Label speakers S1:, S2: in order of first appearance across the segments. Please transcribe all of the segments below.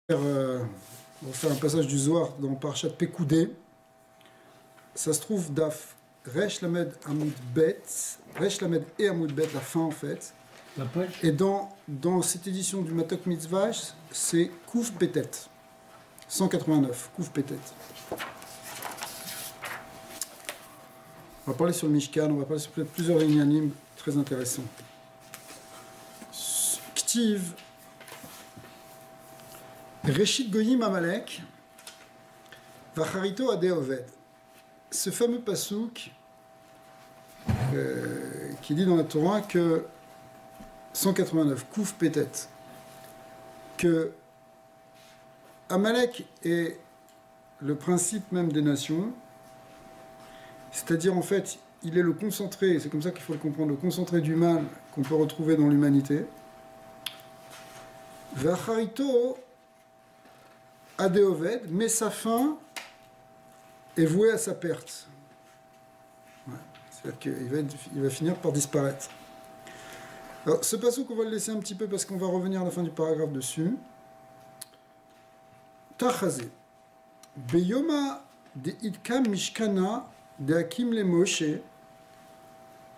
S1: On va faire un passage du Zohar dans Parashat Pekoudé. Ça se trouve d'Af Resh Lamed Amoud Bet, Resh Lamed et Amoud Bet, la fin en fait.
S2: La page.
S1: Et dans cette édition du Matok Mitzvah, c'est Kouf Petet. 189, Kouf Petet. On va parler sur le Mishkan, on va parler sur plusieurs inyanim très intéressants. Ktiv Reshit Goyim Amalek Vacharito Ade Oved. Ce fameux pasouk qui dit dans la Torah que 189, Kouf Petet, que Amalek est le principe même des nations, c'est-à-dire en fait, il est le concentré, c'est comme ça qu'il faut le comprendre, le concentré du mal qu'on peut retrouver dans l'humanité. Vacharito Adéoved, mais sa fin est vouée à sa perte. Ouais. C'est-à-dire qu'il va finir par disparaître. Alors, ce passage qu'on va le laisser un petit peu parce qu'on va revenir à la fin du paragraphe dessus. Tachazé. Beyoma de Idkam Mishkana de Hakim le Moshe.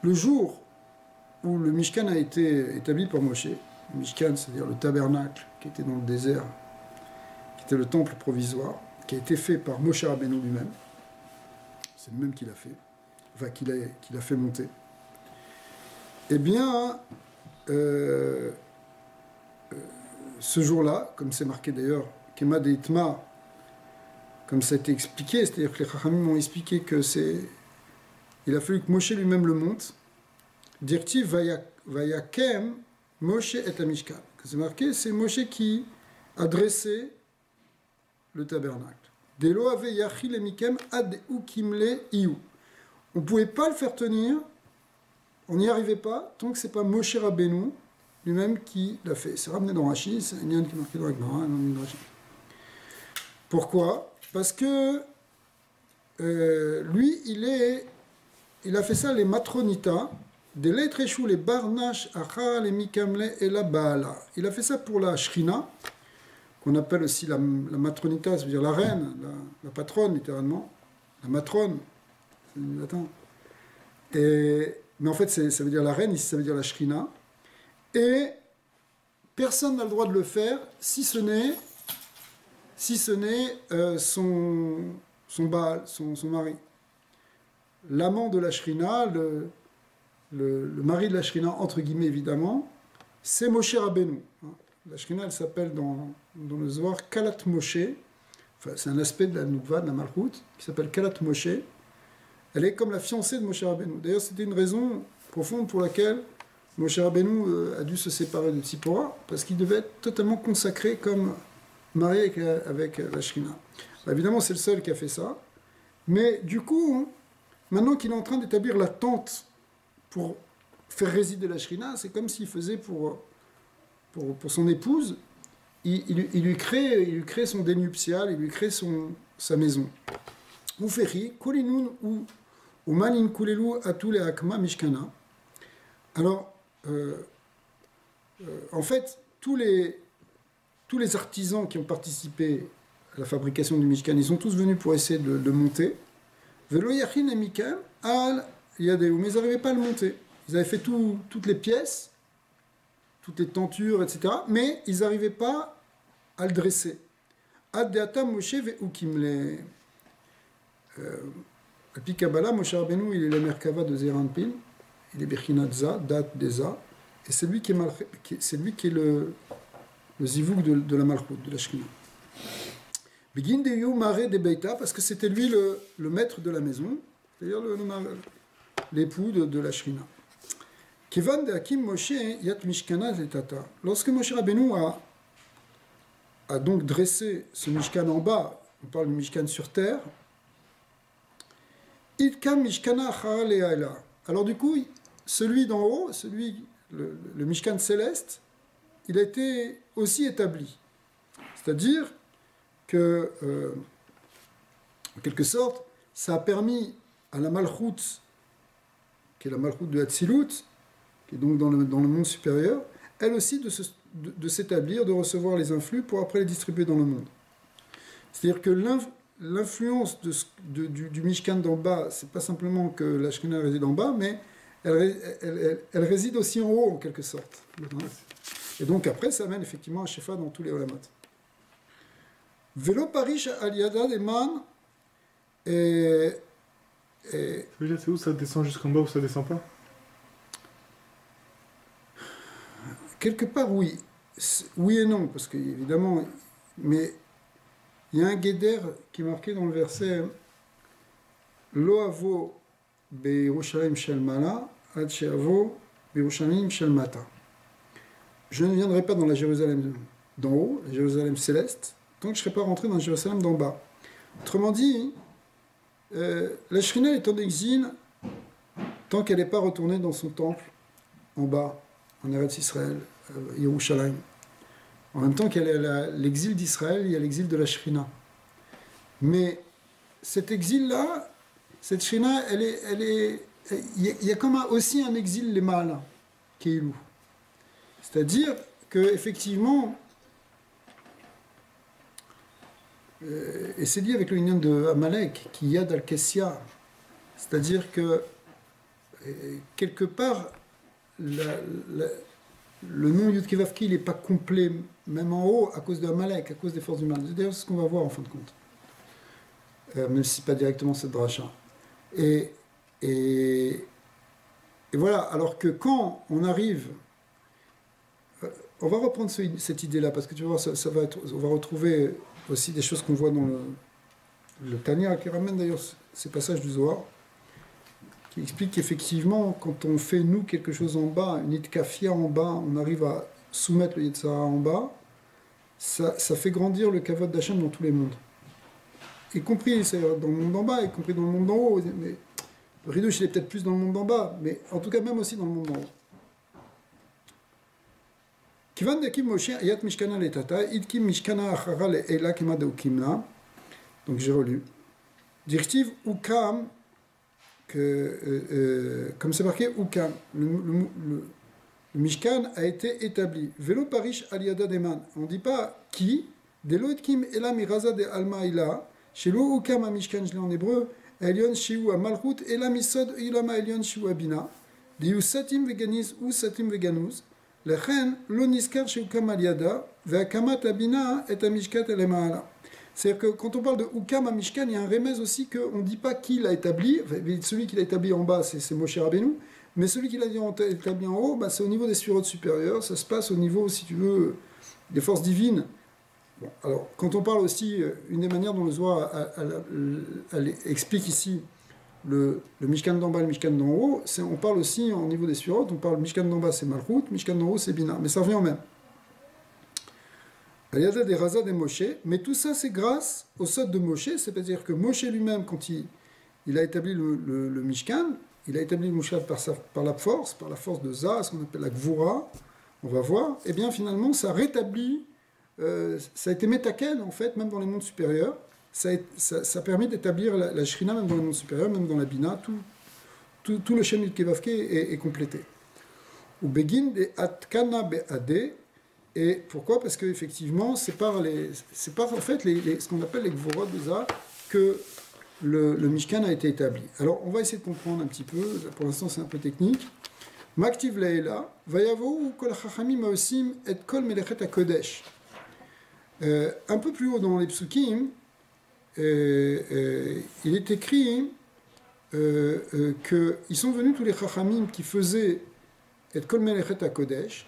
S1: Le jour où le Mishkan a été établi par Moshe, le Mishkan, c'est-à-dire le tabernacle qui était dans le désert, qui était le temple provisoire, qui a été fait par Moshe Rabbeinu lui-même. C'est le même qui l'a fait, enfin qui l'a fait monter. Eh bien, ce jour-là, comme c'est marqué d'ailleurs, Kema de Itma, comme ça a été expliqué, c'est-à-dire que les Chachamim m'ont expliqué que il a fallu que Moshe lui-même le monte. Dirti Vayakem Moshe et Mishkan. Que c'est marqué, c'est Moshe qui a dressé le tabernacle. Delo ave yachil emikem ad ukimle iu. On ne pouvait pas le faire tenir, on n'y arrivait pas, tant que ce n'est pas Moshe Rabbeinu lui-même qui l'a fait. C'est ramené dans Rashi, c'est un qui est marqué dans Gemara, dans Rashi. Pourquoi ? Parce que lui, il a fait ça, les matronita, des lettres échoues, les barnash, achar, les mikamle et la baala. Il a fait ça pour la shrina, qu'on appelle aussi la matronita, ça veut dire la reine, la patronne, littéralement. La matrone, c'est du latin. Mais en fait, ça veut dire la reine, ici ça veut dire la shrina. Et personne n'a le droit de le faire, si ce n'est son Baal, son mari. L'amant de la shrina, le mari de la shrina, entre guillemets évidemment, c'est Moshe Rabbeinu. La shrina, elle s'appelle dans le Zohar Kalat Moshe. Enfin, c'est un aspect de la Noukva, de la Malchut, qui s'appelle Kalat Moshe. Elle est comme la fiancée de Moshe Rabbeinu. D'ailleurs, c'était une raison profonde pour laquelle Moshe Rabbeinu a dû se séparer de Tzipora, parce qu'il devait être totalement consacré comme marié avec la shrina. Évidemment, c'est le seul qui a fait ça. Mais du coup, maintenant qu'il est en train d'établir la tente pour faire résider la shrina, c'est comme s'il faisait pour son épouse, il lui crée son dénuptial, il lui crée sa maison. Ou ferri, kolinun ou malin kulelu atul akma mishkana. Alors, en fait, tous les artisans qui ont participé à la fabrication du Mishkan, ils sont tous venus pour essayer de le monter. Velo yachin et Mishkan al yadeu, mais ils n'arrivaient pas à le monter. Ils avaient fait toutes les pièces, toutes les tentures, etc. Mais ils n'arrivaient pas à le dresser. Ad deata Moshe ve'ukimle. Al-Pi Kabbalah, Moshe Rabbeinu, il est le Merkava de Zeranpil, il est Bechinat Za, date des Za, et c'est lui qui est le zivouk de la Malchut, de la Shekhinah. Begin de Yu Mare de Beita, parce que c'était lui le maître de la maison, c'est-à-dire l'époux de la Shekhinah. Kevan de Hakim Moshe Yat Mishkana Zetata. Lorsque Moshe Rabbeinu a donc dressé ce Mishkan en bas, on parle du Mishkan sur terre, Idkam Mishkana Achara Le'ala. Alors du coup, celui d'en haut, le Mishkan céleste, il a été aussi établi. C'est-à-dire que, en quelque sorte, ça a permis à la Malchut, qui est la Malchut de Hatzilut, qui est donc dans le monde supérieur, elle aussi de de s'établir, de recevoir les influx pour après les distribuer dans le monde. C'est-à-dire que l'influence du Mishkan d'en bas, c'est pas simplement que la Shekhinah réside en bas, mais elle réside aussi en haut, en quelque sorte. Et donc après, ça amène effectivement un Shefa dans tous les Olamot. Velo Parish Aliada Deman.
S2: C'est où ça descend jusqu'en bas ou ça descend pas?
S1: Quelque part, oui. Oui et non, parce que évidemment, mais il y a un guéder qui est marqué dans le verset Loavo be'Yerushalayim shel mala ad she'avo be'Yerushalayim shel mata. Je ne viendrai pas dans la Jérusalem d'en haut, la Jérusalem céleste, tant que je ne serai pas rentré dans la Jérusalem d'en bas. Autrement dit, la Shekhinah est en exil tant qu'elle n'est pas retournée dans son temple en bas, en Eretz Israël, Yerushalayim. En même temps qu'il y a l'exil d'Israël, il y a l'exil de la Shekhinah. Mais cet exil-là, cette Shekhinah, il y a comme aussi un exil les mâles, qui est loup. C'est-à-dire qu'effectivement, et c'est lié avec le union de Amalek, qui y a d'Al-Kessia. C'est-à-dire que, quelque part, le nom Yud Kevavki, il n'est pas complet, même en haut, à cause de Amalek, à cause des forces du mal. D'ailleurs, c'est ce qu'on va voir en fin de compte. Même si ce n'est pas directement cette dracha. Et voilà, alors que quand on arrive... on va reprendre cette idée-là, parce que tu vas voir, on va retrouver aussi des choses qu'on voit dans le Tanya, qui ramène d'ailleurs ces passages du Zohar, qui explique qu'effectivement, quand on fait, nous, quelque chose en bas, une itkafia en bas, on arrive à soumettre le Yetzara en bas, ça fait grandir le kavod d'Hachem dans tous les mondes. Y compris dans le monde d'en bas, y compris dans le monde d'en haut. Mais le Ridouche, il est peut-être plus dans le monde d'en bas, mais en tout cas, même aussi dans le monde d'en haut. Kivan dekim Moshe ayat mishkana letata, idkim mishkana achara le'ela kema deukimna. Donc j'ai relu. Directive Ukam, comme c'est marqué Ukam, le Mishkan a été établi. Velo parish aliada deman. On ne dit pas qui. Delo idkim ela miraza de alma ila. Shelo Ukam a Mishkan, je l'ai en hébreu. Elion shiu a malchut ela misod ilama elion shiu a bina. Diu satim veganiz ou satim veganuz. C'est-à-dire que quand on parle de Ukam à Mishkan, il y a un remèze aussi qu'on ne dit pas qui l'a établi. Celui qui l'a établi en bas, c'est Moshe Rabbeinu. Mais celui qui l'a établi en haut, bah, c'est au niveau des sphirotes supérieures. Ça se passe au niveau, si tu veux, des forces divines. Bon, alors, quand on parle aussi, une des manières dont le Zohar elle explique ici le Mishkan d'en bas et le Mishkan d'en haut, on parle aussi au niveau des sphirotes, on parle Mishkan d'en bas c'est Malchut, Mishkan d'en haut c'est Bina, mais ça revient au même. Il y a des Raza des Moshe, mais tout ça c'est grâce au Sod de Moshe, c'est-à-dire que Moshe lui-même, quand il a établi le Mishkan, il a établi le Mishkan par la force de Za, ce qu'on appelle la Gvura, on va voir, et bien finalement ça rétablit, ça a été métaken en fait, même dans les mondes supérieurs. Ça permet d'établir la Shrina même dans le monde supérieur, même dans la Bina, tout le Shem Yud Kevavke est complété. Ou Begin de Atkana Be'ade, et pourquoi? Parce qu'effectivement, c'est par en fait ce qu'on appelle les Gvorot de Za que le Mishkan a été établi. Alors on va essayer de comprendre un petit peu, pour l'instant c'est un peu technique. Maktiv Laela, Vayavo Kol Chachamim Maosim et Kol Melechet HaKodesh. Un peu plus haut dans les Psukim, il est écrit qu'ils sont venus tous les Chachamim qui faisaient et Kol Melechet HaKodesh.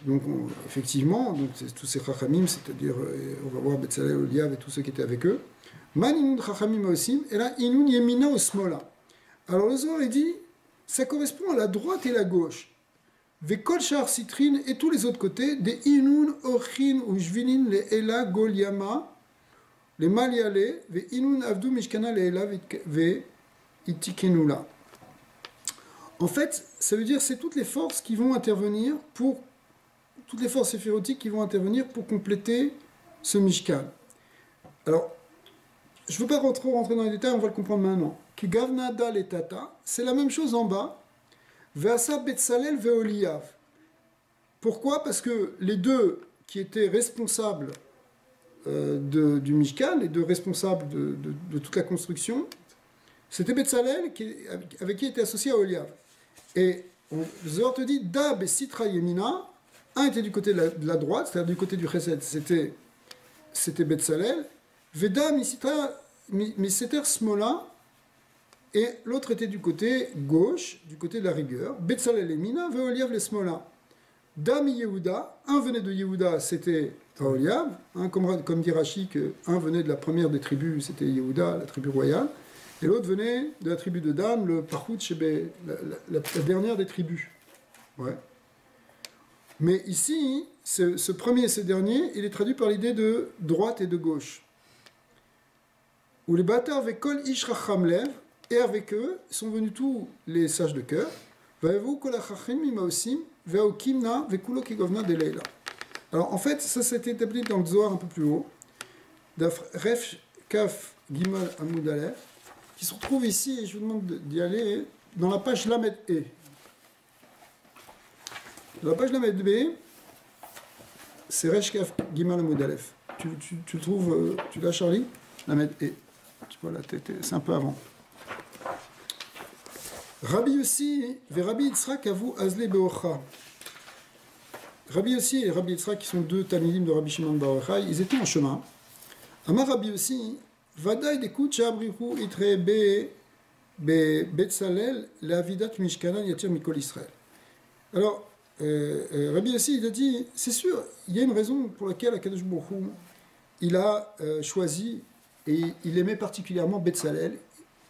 S1: Donc effectivement, tous ces Chachamim, c'est-à-dire, on va voir Betzalel, Oliav et tous ceux qui étaient avec eux. Man inun Chachamim osim, et là inun yemina osmola. Alors le Zohar il dit, ça correspond à la droite et la gauche. Vekol shar citrin et tous les autres côtés, des inun ochin ou jvinin le ela golyama. Les Maliale, ve inun avdu mishkana leela ve itikenula. En fait, ça veut dire c'est toutes les forces qui vont intervenir toutes les forces éphérotiques qui vont intervenir pour compléter ce mishkan. Alors, je ne veux pas rentrer dans les détails, on va le comprendre maintenant. Ki gavnada letata, c'est la même chose en bas. Veasa Betzalel veoliav. Pourquoi? Parce que les deux qui étaient responsables du Mishkan, les deux responsables de toute la construction, c'était Betzalel avec qui était associé à Oliav. Et le Zohar te dit, Dab et Sitra Yemina, un était du côté de la droite, c'est-à-dire du côté du Chesed, c'était Betzalel, Veda Miseter Smola, et l'autre était du côté gauche, du côté de la rigueur, Betzalel et Mina, Veoliav les Smola. Dami Yehuda, un venait de Yehuda, c'était Oliav, hein, comme dit Rashi, un venait de la première des tribus, c'était Yehuda, la tribu royale, et l'autre venait de la tribu de Dan, le Parhout Shebe, la dernière des tribus. Ouais. Mais ici, ce premier et ce dernier, il est traduit par l'idée de droite et de gauche. Où les bâtards avec Kol Ish Racham Lev, et avec eux sont venus tous les sages de cœur. Alors en fait, ça s'est établi dans le Zohar un peu plus haut, Ref Kaf Gimel Amoud Aleph, qui se retrouve ici, et je vous demande d'y aller, dans la page Lamed E. Dans la page Lamed B, c'est Ref Kaf Gimel Amoud Aleph. Tu le trouves, tu l'as Charlie? Lamed E. Tu vois là, c'est un peu avant. Rabbi Yossi et Rabbi Yitzhak avou Azle Beocha. Rabbi Yossi et Rabbi Yitzhak, qui sont deux Talmidim de Rabbi Shimon bar Yochai, ils étaient en chemin. Amar Rabbi Yossi, Vadaï d'écoute Shabrihu itre Betzalel Lavidat Mishkanan Yatir Mikol Israël. Alors, Rabbi Yossi, il a dit, c'est sûr, il y a une raison pour laquelle Akadosh Baruch Hu, il a choisi et il aimait particulièrement Betzalel.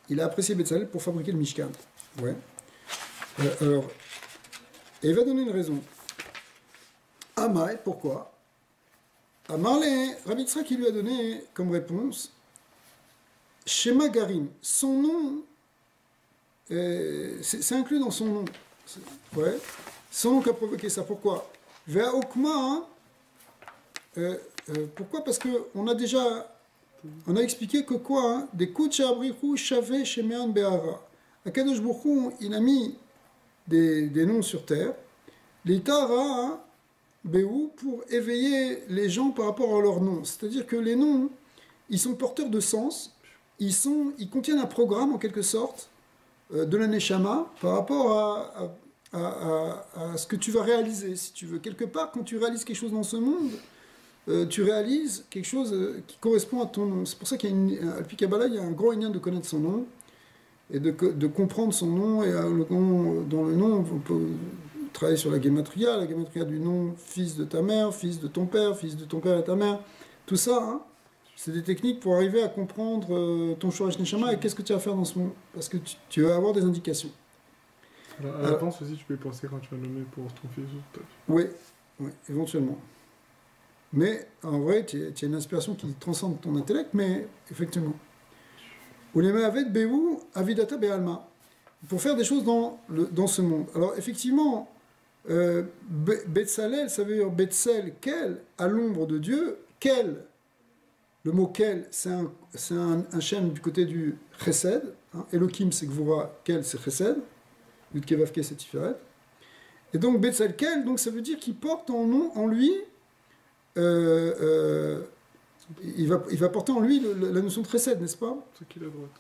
S1: Il a apprécié Betzalel pour fabriquer le Mishkan. Ouais. Alors, et il va donner une raison. Amaï, pourquoi? Amarle, Rabbi Yitzhak qui lui a donné comme réponse Shema Garim, son nom, c'est inclus dans son nom. Ouais. Son nom qui a provoqué ça. Pourquoi? Vea Okma, pourquoi? Parce qu'on a expliqué que quoi? Hein? Des Kucha Abrihu Shave Shemean Be'ara. Akadosh Baruch Hu, il a mis des noms sur terre, les Tara Be'u, pour éveiller les gens par rapport à leurs noms. C'est-à-dire que les noms, ils sont porteurs de sens, ils contiennent un programme en quelque sorte de la Neshama par rapport à ce que tu vas réaliser, si tu veux. Quelque part, quand tu réalises quelque chose dans ce monde, tu réalises quelque chose qui correspond à ton nom. C'est pour ça qu'à Alpi Kabbalah, il y a un grand lien de connaître son nom, et de comprendre son nom, et dans le nom, on peut travailler sur la gematria du nom, fils de ta mère, fils de ton père et ta mère, tout ça, hein, c'est des techniques pour arriver à comprendre ton Shoresh Neshama et qu'est-ce que tu vas faire dans ce monde, parce que tu vas avoir des indications.
S2: Alors, à l'avance aussi, tu peux y penser quand tu vas nommer pour ton fils ou ta
S1: fille. Oui, éventuellement. Mais en vrai, tu as une inspiration qui transcende ton intellect, mais effectivement. Pour faire des choses dans ce monde. Alors effectivement, Betzalel, ça veut dire Betzel, Kel, à l'ombre de Dieu. Kel, le mot Kel, c'est un shem du côté du Chesed. Hein. Elohim, c'est Gvura, Kel, c'est Chesed. Yud Vavke, c'est Tiferet. Et donc Betzel Kel, donc ça veut dire qu'il porte en lui... il va porter en lui la notion de Chesed, n'est-ce pas?
S2: C'est qui la droite?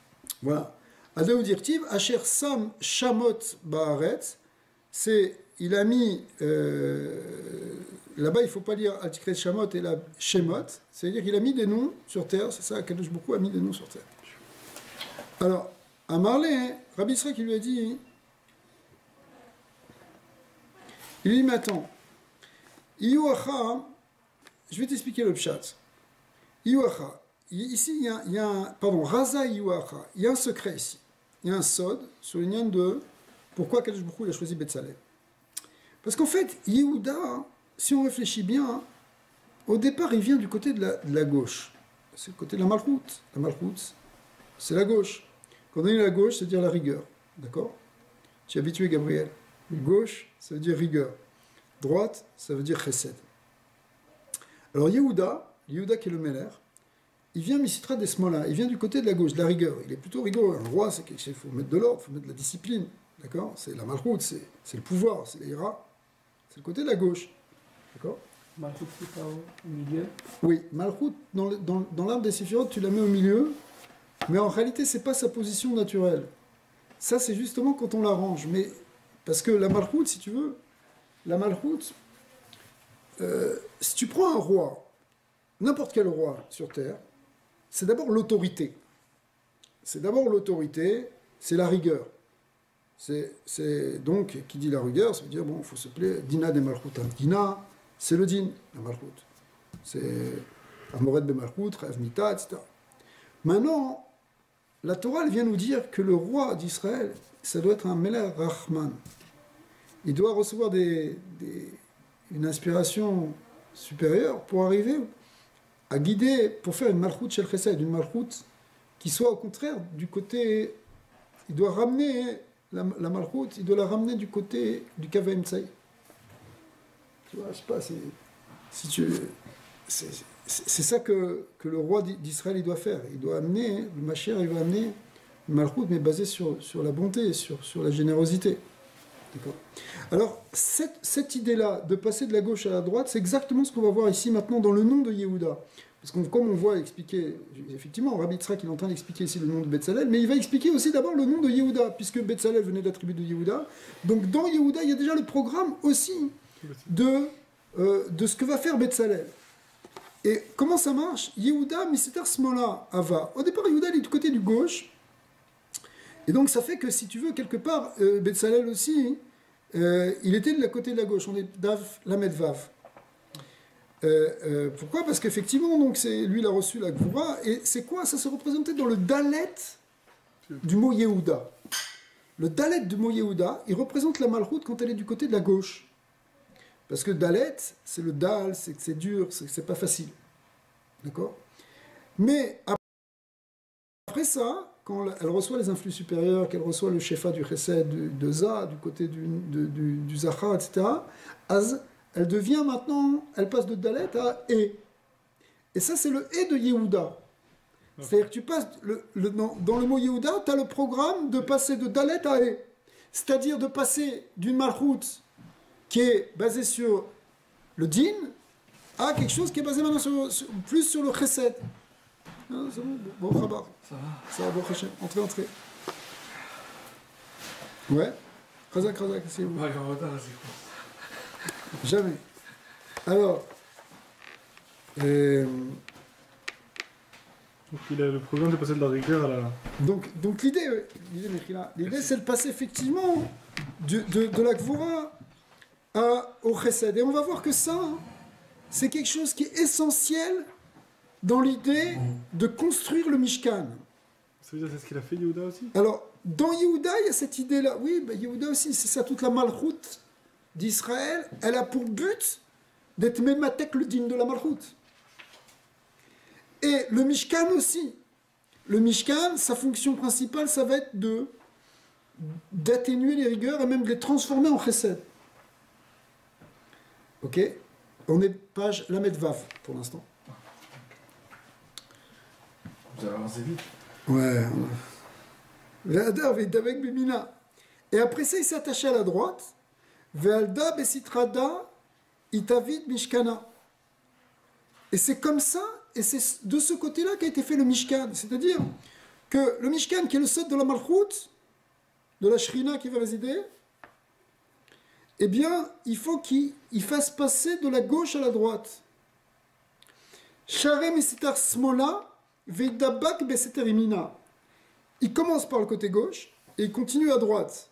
S1: Voilà. Adaou dirtiv, Asher Sam Shamot Baaretz, il a mis, là-bas il ne faut pas lire Altikret Shamot et la Shemot, c'est-à-dire qu'il a mis des noms sur terre, c'est ça, Kadosh Baruch Hu a mis des noms sur terre. Alors, à Marley, Rabbi Israël qui lui a dit, il lui dit, mais attends, Iyuacha, je vais t'expliquer le pshat. Iyuacha. Ici, il y a un... Pardon, Raza Iyuacha. Il y a un secret ici. Il y a un sod sur l'union de... Pourquoi Kadosh Baruch Hu a choisi Betzalel? Parce qu'en fait, Yehuda, si on réfléchit bien, au départ, il vient du côté de la gauche. C'est le côté de la Malchut. La Malchut, c'est la gauche. Quand on dit la gauche, c'est dire la rigueur. D'accord? Tu es habitué, Gabriel. Gauche, ça veut dire rigueur. Droite, ça veut dire chesed. Alors Yehuda qui est le Meller, il vient Misitra des Smola, il vient du côté de la gauche, de la rigueur. Il est plutôt rigoureux. Un roi, c'est quelque chose, il faut mettre de l'ordre, il faut mettre de la discipline. D'accord? C'est la malchoute, c'est le pouvoir, c'est l'ira. C'est le côté de la gauche. D'accord?
S2: Malchut, c'est pas au milieu.
S1: Oui, Malchut, dans l'arbre des Séphirotes, tu la mets au milieu, mais en réalité, c'est pas sa position naturelle. Ça, c'est justement quand on l'arrange. Mais parce que la Malchut, si tu veux, la Malchut, si tu prends un roi, n'importe quel roi sur Terre, c'est d'abord l'autorité. C'est d'abord l'autorité, c'est la rigueur. C'est donc, qui dit la rigueur, ça veut dire, bon, il faut se plaire, Dina des Malchutam. Dina, c'est le din, la Malchut. C'est Amoret be Malchut, Rav Mita, etc. Maintenant, la Torah, elle vient nous dire que le roi d'Israël, ça doit être un Melech Rahman. Il doit recevoir une inspiration supérieure pour arriver à guider, pour faire une Malchut Shel Chesed, une Malchut qui soit au contraire du côté. Il doit ramener la Malchut, il doit la ramener du côté du Kaveh Tsaï. Tu vois, je sais pas, c'est ça que le roi d'Israël il doit faire. Il doit amener, le Mashiach, il va amener une Malchut, mais basée sur la bonté, sur la générosité. D'accord. Alors, cette idée-là, de passer de la gauche à la droite, c'est exactement ce qu'on va voir ici maintenant dans le nom de Yehuda. Parce que comme on voit expliquer, effectivement, Rabbi Yitzhak il est en train d'expliquer ici le nom de Betzalel, mais il va expliquer aussi d'abord le nom de Yehuda, puisque Betzalel venait de la tribu de Yehuda. Donc dans Yehuda, il y a déjà le programme aussi de ce que va faire Betzalel. Et comment ça marche? Yehuda, Miseter Smola, Ava. Au départ, Yehuda il est du côté du gauche. Et donc ça fait que si tu veux, quelque part, Betzalel aussi, il était de la côté de la gauche. On est Dav, Lamed Vav. Pourquoi? Parce qu'effectivement, donc lui, il a reçu la Gvura. Et c'est quoi? Ça se représentait dans le Dalet du mot Yehuda. Le Dalet du mot Yehuda, il représente la Malchut quand elle est du côté de la gauche. Parce que Dalet, c'est le Dal, c'est que c'est dur, c'est que c'est pas facile. D'accord? Mais après ça, quand elle reçoit les influx supérieurs, qu'elle reçoit le Shefa du Chesed, de Za, du côté du Zachar, etc., Az, elle devient maintenant, elle passe de Dalet à E. Et ça, c'est le E de Yehuda. C'est-à-dire que tu passes, dans le mot Yehuda, tu as le programme de passer de Dalet à E. C'est-à-dire de passer d'une Malchut qui est basée sur le Din à quelque chose qui est basé maintenant plus sur le Chesed. Ah, c'est bon, bon Khabar.
S2: Ça va.
S1: Ça va, bon Hachem. Entrez. Ouais. Razak, c'est où?
S2: Ouais, en retard, c'est quoi?
S1: Jamais. Alors,
S2: Donc il a le programme de passer de la rigueur à la...
S1: donc l'idée, c'est de passer effectivement de la Gvura au Chesed. Et on va voir que ça, c'est quelque chose qui est essentiel dans l'idée de construire le Mishkan.
S2: Ça veut dire c'est ce qu'il a fait Yehuda aussi?
S1: Alors, dans Yehuda, il y a cette idée-là. Oui, Yehuda aussi, c'est ça, toute la Malchut d'Israël, elle a pour but d'être mématek le digne de la Malchut. Et le Mishkan aussi. Le Mishkan, sa fonction principale, ça va être d'atténuer les rigueurs et même de les transformer en chesed. Ok? On est page Lamed Vav pour l'instant.
S2: Vous avez avancé vite.
S1: Ouais. Ve'ada ve'idavek bimina. Et après ça, il s'est attaché à la droite. Ve'alda besitrada itavid mishkana. Et c'est comme ça, et c'est de ce côté-là qu'a été fait le Mishkan. C'est-à-dire que le Mishkan, qui est le sod de la Malchut, de la Shrina qui va résider, eh bien, il faut qu'il fasse passer de la gauche à la droite. Sharem esitar smola ve'dabak beseter imina. Il commence par le côté gauche et il continue à droite.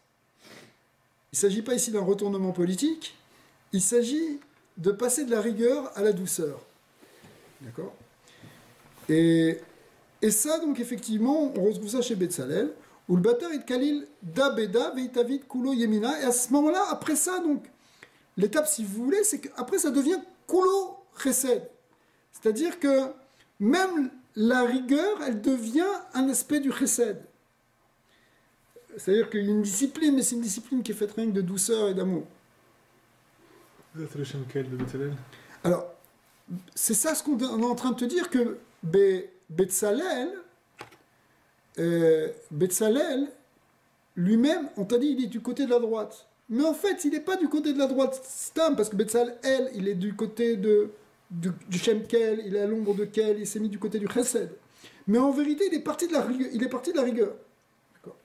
S1: Il ne s'agit pas ici d'un retournement politique, il s'agit de passer de la rigueur à la douceur. D'accord? Et ça, donc, effectivement, on retrouve ça chez Betzalel, où le Batar it Kalil da Beda veitavit Kulo Yemina. Et à ce moment-là, après ça, donc, l'étape, si vous voulez, c'est qu'après, ça devient Kulo Chesed. C'est-à-dire que même la rigueur, elle devient un aspect du Chesed. C'est-à-dire qu'il y a une discipline, mais c'est une discipline qui est faite rien que de douceur et d'amour.
S2: C'est le Shem-Kel de Betzalel.
S1: Alors, c'est ça ce qu'on est en train de te dire, que Betzalel, lui-même, on t'a dit, il est du côté de la droite. mais en fait, il n'est pas du côté de la droite Stam, parce que Betzalel, il est du côté du Shem Kel, il est à l'ombre de Kel, il s'est mis du côté du Chesed. Mais en vérité, il est parti de la rigueur. D'accord.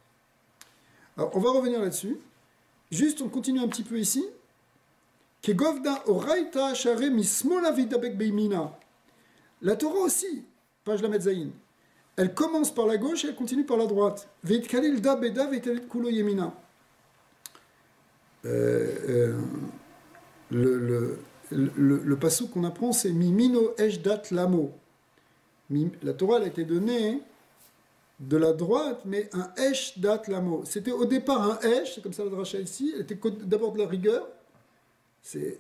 S1: Alors, on va revenir là-dessus. Juste, on continue un petit peu ici. La Torah aussi, page la Metzaïn, elle commence par la gauche et elle continue par la droite. Le passage qu'on apprend, c'est Mimino Eshdat Lamo. La Torah elle a été donnée de la droite, mais un Eshdat Lamo. C'était au départ un Esh, c'est comme ça la dracha ici, elle était d'abord de la rigueur.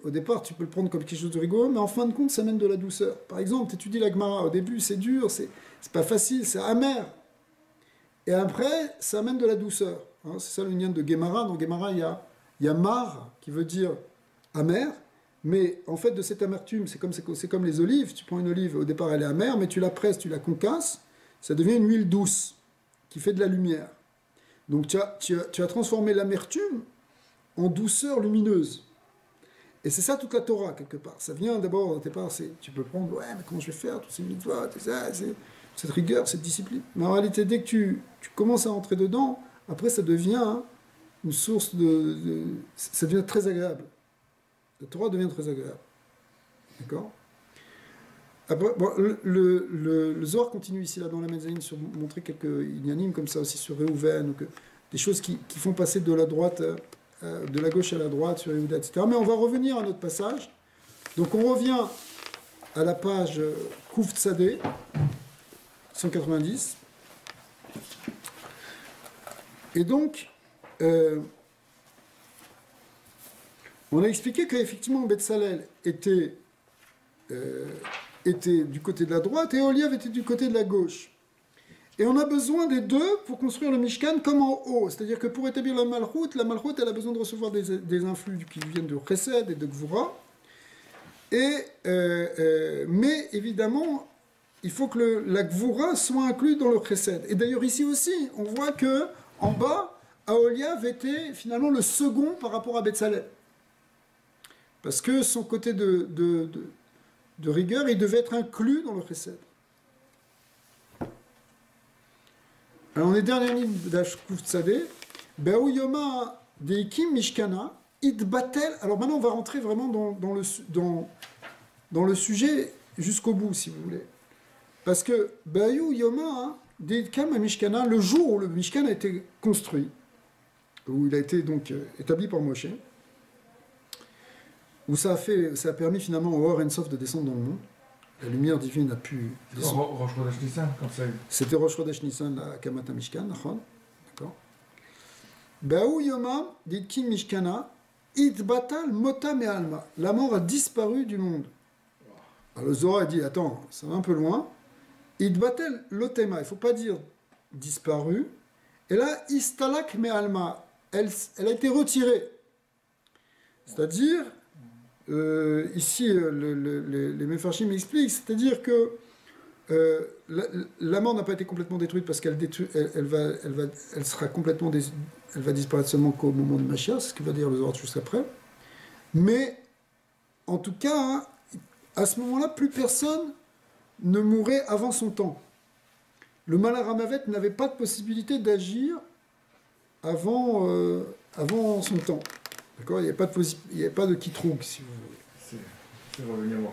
S1: Au départ, tu peux le prendre comme quelque chose de rigoureux, mais en fin de compte, ça mène de la douceur. Par exemple, tu étudies la Gemara, au début, c'est dur, c'est pas facile, c'est amer. Et après, ça amène de la douceur. Hein, c'est ça le lien de Gemara. Dans Gemara, il y a mar, qui veut dire amer, mais en fait, de cette amertume, c'est comme les olives. Tu prends une olive, au départ, elle est amère, mais tu la presses, tu la concasses, ça devient une huile douce, qui fait de la lumière. Donc, tu as transformé l'amertume en douceur lumineuse. Et c'est ça toute la Torah, quelque part. Ça vient d'abord, au départ, tu peux prendre, ouais, mais comment je vais faire, tous ces mitzvot, tout ça, cette rigueur, cette discipline. Mais en réalité, dès que tu commences à entrer dedans, après, ça devient une source ça devient très agréable. La Torah devient très agréable. D'accord. Après, bon, le Zohar continue ici, là, dans la Mezaïn, sur montrer quelques inanimes, comme ça aussi sur Réhouven, des choses qui font passer de la droite... de la gauche à la droite, sur Yehuda, etc. Mais on va revenir à notre passage. Donc on revient à la page Kouf Tzadé, 190. Et donc, on a expliqué qu'effectivement Betzalel était du côté de la droite et Oliav était du côté de la gauche. Et on a besoin des deux pour construire le Mishkan comme en haut. C'est-à-dire que pour établir la Malchut, elle a besoin de recevoir des influx qui viennent de Chesed et de Gvura. Mais évidemment, il faut que la Gvura soit inclue dans le Chesed. Et d'ailleurs ici aussi, on voit que en bas, Aholiav était finalement le second par rapport à Betzalel. Parce que son côté de rigueur, il devait être inclus dans le Chesed. Alors, on est dernière ligne d'Ashkuf Tzadé. Be'ou Yoma Deikim Mishkana, Idbatel. Alors maintenant, on va rentrer vraiment dans le sujet jusqu'au bout, si vous voulez. Parce que Be'ou Yoma Deikim Mishkana, le jour où le Mishkan a été construit, où il a été donc établi par Moshe, où ça a permis finalement au Or Ensof de descendre dans le monde. La lumière divine a pu descendre.
S3: Rosh Chodesh Nissan, comme ça.
S1: C'était Rosh Chodesh Nissan, la Kamata Mishkan, d'accord. Baou Yoma, Ditkin Mishkana, Itbatal Mota Me'alma. La mort a disparu du monde. Alors le Zohar a dit, attends, ça va un peu loin. Itbatal Lotema, il ne faut pas dire disparu. Et là, Istalak Me'alma, elle a été retirée. C'est-à-dire... ici, les Mefarshim expliquent, c'est-à-dire que la mort n'a pas été complètement détruite parce qu'elle sera complètement elle va disparaître seulement qu'au moment de Mashiach, c'est ce que va dire le Zohar juste après. Mais en tout cas, à ce moment-là, plus personne ne mourrait avant son temps. Le Malach Hamavet n'avait pas de possibilité d'agir avant son temps. D'accord, il n'y avait pas de kitroug, si vous voulez.
S3: C'est revenu à moi.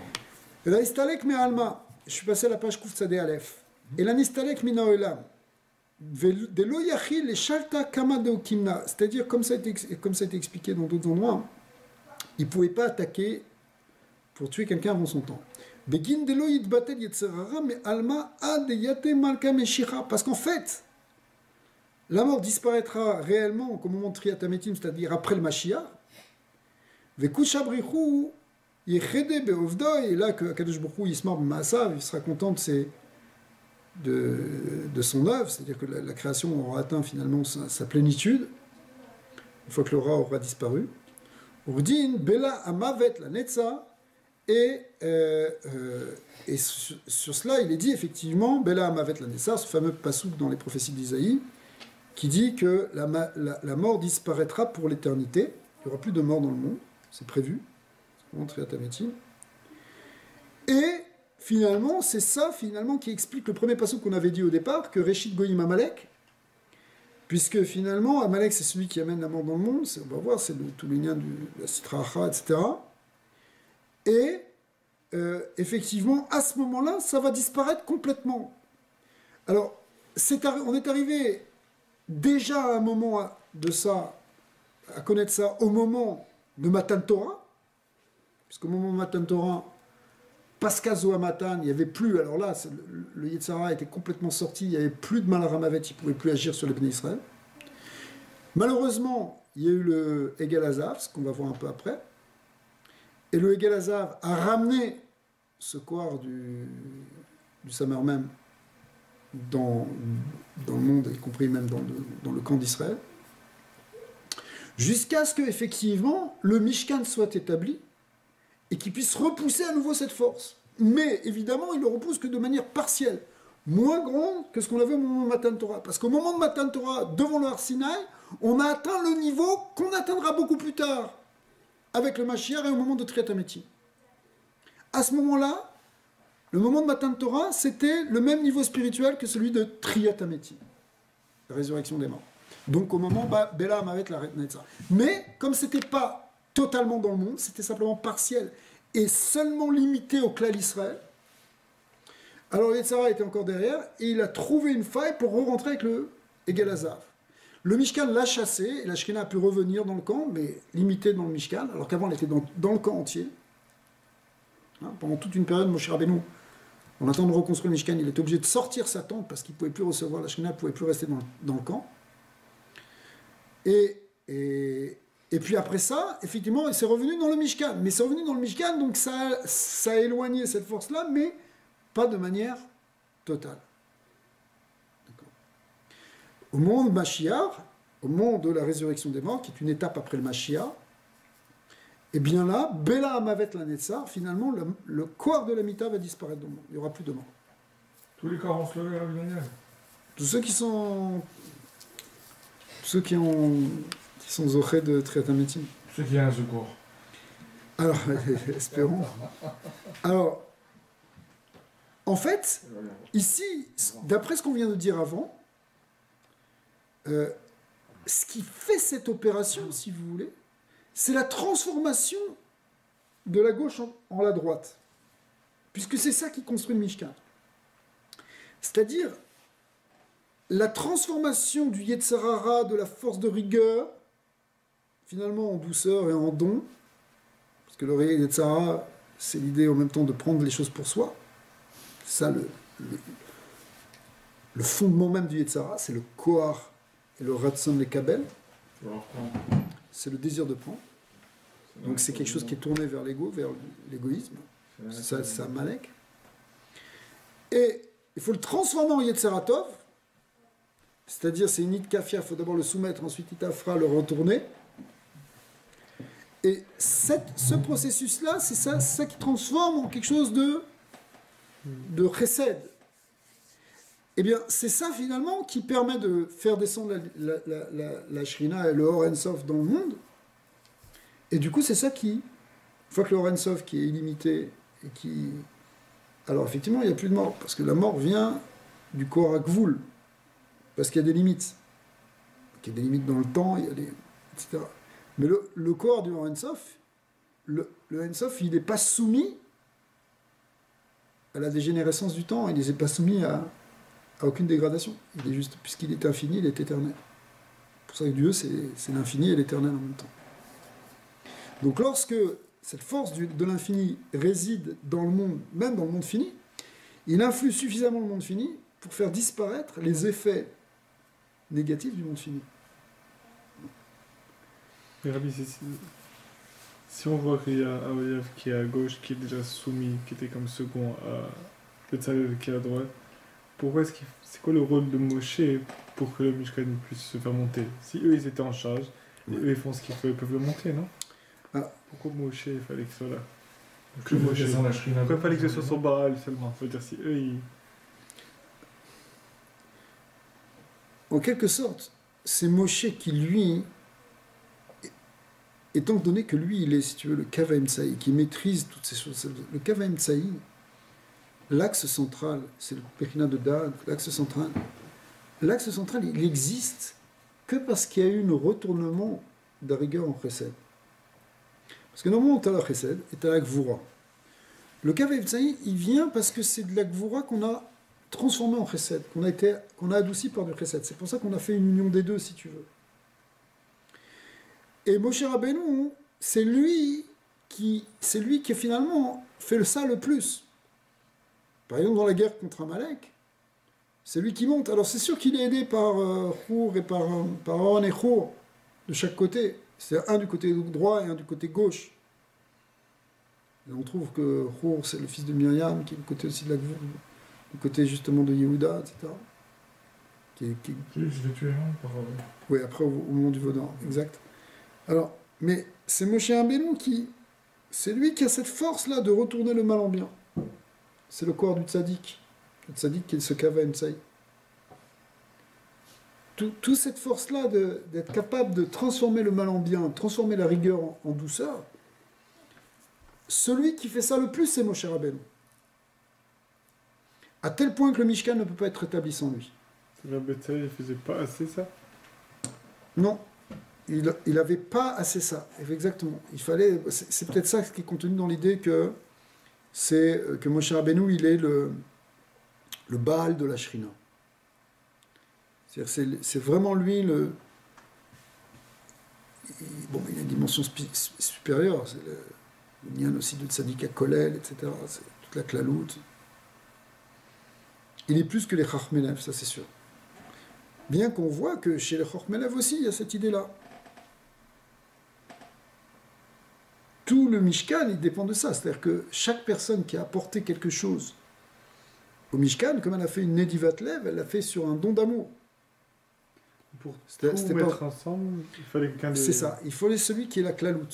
S1: Et là, Istalek me alma. Je suis passé à la page Kouf Tzadé Aleph. Et là, Nistalek mina olam. De lo yachil le shalta kama de okimna. C'est-à-dire, comme ça a été expliqué dans d'autres endroits, il ne pouvait pas attaquer pour tuer quelqu'un avant son temps. Begin de lo yitbatel yetzerara me alma ad yate malka meshira. Parce qu'en fait, la mort disparaîtra réellement au moment de Triat Hametim, c'est-à-dire après le Mashiach. Vekushabrichu yechede beovdoi, et là que Kadosh Baruch Hu yismar b'maasav, il sera content de son œuvre, c'est-à-dire que la création aura atteint finalement sa plénitude, une fois que le Ra aura disparu. Urdin bela amavet la netza, et sur cela il est dit effectivement bela amavet la netza, ce fameux pasouk dans les prophéties d'Isaïe, qui dit que la mort disparaîtra pour l'éternité. Il n'y aura plus de mort dans le monde, c'est prévu. C'est vraiment Triat Hametim. Et finalement, c'est ça finalement qui explique le premier passage qu'on avait dit au départ, que Réchit Goïm Amalek, puisque finalement, Amalek, c'est celui qui amène la mort dans le monde, on va voir, c'est tout le lien de la Sitra Achra, etc. Et effectivement, à ce moment-là, ça va disparaître complètement. Alors, on est arrivé déjà à un moment de ça, à connaître ça, au moment de Matan Torah, puisqu'au moment de Matan Torah, Pascha Zoa Matan, il n'y avait plus, alors là, le Yetzara était complètement sorti, il n'y avait plus de Malharamavet, il ne pouvait plus agir sur les Bnei Israël. Malheureusement, il y a eu le Egel Hazav, ce qu'on va voir un peu après, et le Egel Hazav a ramené ce corps du Samer même dans le monde, y compris même dans le camp d'Israël, jusqu'à ce qu'effectivement le Mishkan soit établi et qu'il puisse repousser à nouveau cette force. Mais évidemment, il ne le repousse que de manière partielle, moins grande que ce qu'on avait au moment de Matan Torah. Parce qu'au moment de Matan Torah, devant le Har Sinaï, on a atteint le niveau qu'on atteindra beaucoup plus tard avec le Mashiach et au moment de Triat Hametim. À ce moment-là, le moment de Matan Torah, c'était le même niveau spirituel que celui de Triat Hametim, la résurrection des morts. Donc au moment Bela Amavet la Netzar. Mais comme c'était pas totalement dans le monde, c'était simplement partiel et seulement limité au clan Israël, alors Yetzara était encore derrière et il a trouvé une faille pour re-rentrer avec le Egel Hazav. Le Mishkan l'a chassé et la Shekhinah a pu revenir dans le camp, mais limité dans le Mishkan, alors qu'avant elle était dans le camp entier. Pendant toute une période, Moshe Rabbeinu, en attendant de reconstruire le Mishkan, il était obligé de sortir sa tente parce qu'il ne pouvait plus recevoir, la Shekhinah ne pouvait plus rester dans le camp. Et puis après ça, effectivement, c'est revenu dans le Mishkan. Mais c'est revenu dans le Mishkan, donc ça a éloigné cette force-là, mais pas de manière totale. D'accord. Au moment de Mashiach, au moment de la résurrection des morts, qui est une étape après le Mashiach, et bien là, Bela Amavet la Netzar, finalement, le corps de la Mita va disparaître dans le monde. Il n'y aura plus de mort.
S3: Tous les corps vont se lever à Daniel.
S1: Tous ceux qui sont zochés de Triat Hametim.
S3: Ceux qui ont un secours.
S1: Alors, espérons. Alors, en fait, ici, d'après ce qu'on vient de dire avant, ce qui fait cette opération, si vous voulez, c'est la transformation de la gauche en la droite. Puisque c'est ça qui construit le Mishkan. C'est-à-dire la transformation du Yetzirah, de la force de rigueur, finalement en douceur et en don, parce que le Yetzirah, c'est l'idée en même temps de prendre les choses pour soi. C'est ça le fondement même du Yetzirah, c'est le Kohar et le Ratzon Lekabel. C'est le désir de prendre. Donc c'est quelque chose qui est tourné vers l'ego, vers l'égoïsme. C'est Amalek. Et il faut le transformer en Yetzirah Tov, c'est-à-dire c'est une Itkafia, il faut d'abord le soumettre, ensuite Itafra, le retourner. Et ce processus-là, c'est ça qui transforme en quelque chose de chesed. Eh bien, c'est ça finalement qui permet de faire descendre la Shrina et le Or En Sof dans le monde. Et du coup, c'est ça qui, une fois que le Or En Sof qui est illimité et qui... Alors effectivement, il n'y a plus de mort, parce que la mort vient du Kohar Gvul, parce qu'il y a des limites. Il y a des limites dans le temps, il y a des... etc. Mais le Kohar du Or En Sof, le En Sof, il n'est pas soumis à la dégénérescence du temps, il n'est pas soumis à aucune dégradation. Il est juste, puisqu'il est infini, il est éternel. C'est pour ça que Dieu, c'est l'infini et l'éternel en même temps. Donc lorsque cette force de l'infini réside dans le monde, même dans le monde fini, il influe suffisamment le monde fini pour faire disparaître les effets négatifs du monde fini.
S2: Mais Rabbi, si on voit qu'il y a Aoyev qui est à gauche, qui est déjà soumis, qui était comme second à Betzalel qui est à droite, pourquoi c'est quoi le rôle de Moshe pour que le Mishkan puisse se faire monter? Si eux ils étaient en charge, et eux ils font ce qu'il faut, ils peuvent le monter, non? Pourquoi Moshe il fallait que ce soit là?
S3: Que Moshe sans la Shrina.
S2: Pourquoi il fallait que ce soit sur Baal seulement? Ça veut dire si eux ils...
S1: En quelque sorte, c'est Moshe qui lui étant donné que lui, il est, si tu veux, le Kava Emtsaï, qui maîtrise toutes ces choses, le Kava Emtsaï, l'axe central, c'est le Périna de Dad, l'axe central, il existe que parce qu'il y a eu un retournement de la rigueur en Chesed. Parce que normalement, tu as la Chesed et tu as la Gvura. Le Kava Emtsaï, il vient parce que c'est de la Gvura qu'on a transformé en Chesed, qu'on a adouci par du Chesed. C'est pour ça qu'on a fait une union des deux, si tu veux. Et Moshe Rabbeinu, c'est lui qui finalement fait ça le plus. Par exemple, dans la guerre contre Amalek, c'est lui qui monte. Alors c'est sûr qu'il est aidé par Hur et par Aaron et Hur de chaque côté. C'est un du côté droit et un du côté gauche. Et on trouve que Hur, c'est le fils de Myriam, qui est du côté aussi de la Gvura, du côté justement de Yehuda, etc.
S3: Je l'ai tué par...
S1: Oui, après au moment du Vaudan, exact. Alors, mais c'est Moshe Rabbeinu c'est lui qui a cette force-là de retourner le mal en bien. C'est le corps du tzaddik. Le tzaddik qui est ce Kava Emtsaï. Toute cette force-là d'être capable de transformer le mal en bien, transformer la rigueur en douceur, celui qui fait ça le plus, c'est Moshe Rabbeinu. À tel point que le Mishkan ne peut pas être établi sans lui.
S2: Le Bethel, il faisait pas assez ça?
S1: Non. Il n'avait pas assez ça, exactement. Il fallait, c'est peut-être ça qui est contenu dans l'idée que Moshe Rabbeinu, il est le Baal de la Shrina. C'est vraiment lui il a une dimension supérieure. C'est le Nyan aussi de Tzadik HaKolel, etc. C'est toute la Klalout. Il est plus que les Chachmelev, ça c'est sûr. Bien qu'on voit que chez les Chachmelev aussi, il y a cette idée-là. Tout le Mishkan, il dépend de ça. C'est-à-dire que chaque personne qui a apporté quelque chose au Mishkan, comme elle a fait une Nedivat Lev, elle l'a fait sur un don d'amour.
S2: Pour tout mettre ensemble, il fallait quelqu'un de...
S1: C'est ça. Il fallait celui qui est la Klalout.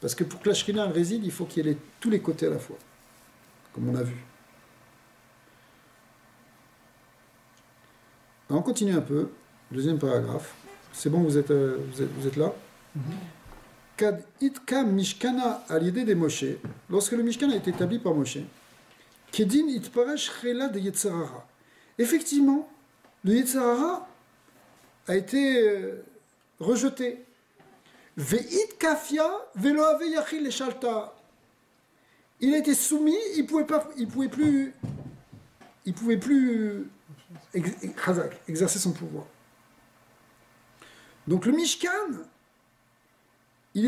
S1: Parce que pour que la Shrina réside, il faut qu'il y ait tous les côtés à la fois. Comme on a vu. Alors on continue un peu. Deuxième paragraphe. C'est bon, vous êtes là? Kad itkam mishkana al yedei de Moshe, lorsque le Mishkan a été établi par Moshe, kedin itparesh chela de Yetzerara. Effectivement, le Yetzerara a été rejeté. Ve'it kafia velo ave yachil leshalta. Il a été soumis, il pouvait plus exercer son pouvoir. Donc le Mishkan,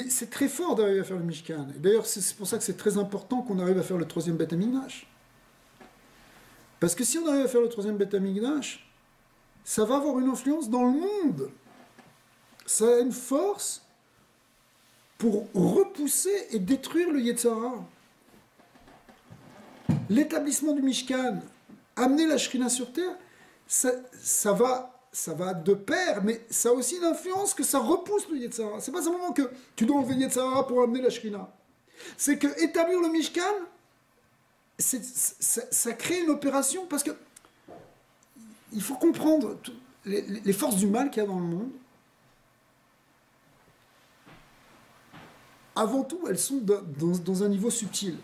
S1: c'est très fort d'arriver à faire le Mishkan. D'ailleurs, c'est pour ça que c'est très important qu'on arrive à faire le troisième Beth Amikdash. Parce que si on arrive à faire le troisième Beth Amikdash, ça va avoir une influence dans le monde. Ça a une force pour repousser et détruire le Yetzara. L'établissement du Mishkan, amener la Shrina sur terre, ça va de pair, mais ça a aussi une influence que ça repousse le Yetzara. C'est pas simplement que tu dois enlever le Yetzara pour amener la Shrina. C'est que établir le Mishkan, ça crée une opération parce que il faut comprendre les forces du mal qu'il y a dans le monde. Avant tout, elles sont dans un niveau subtil.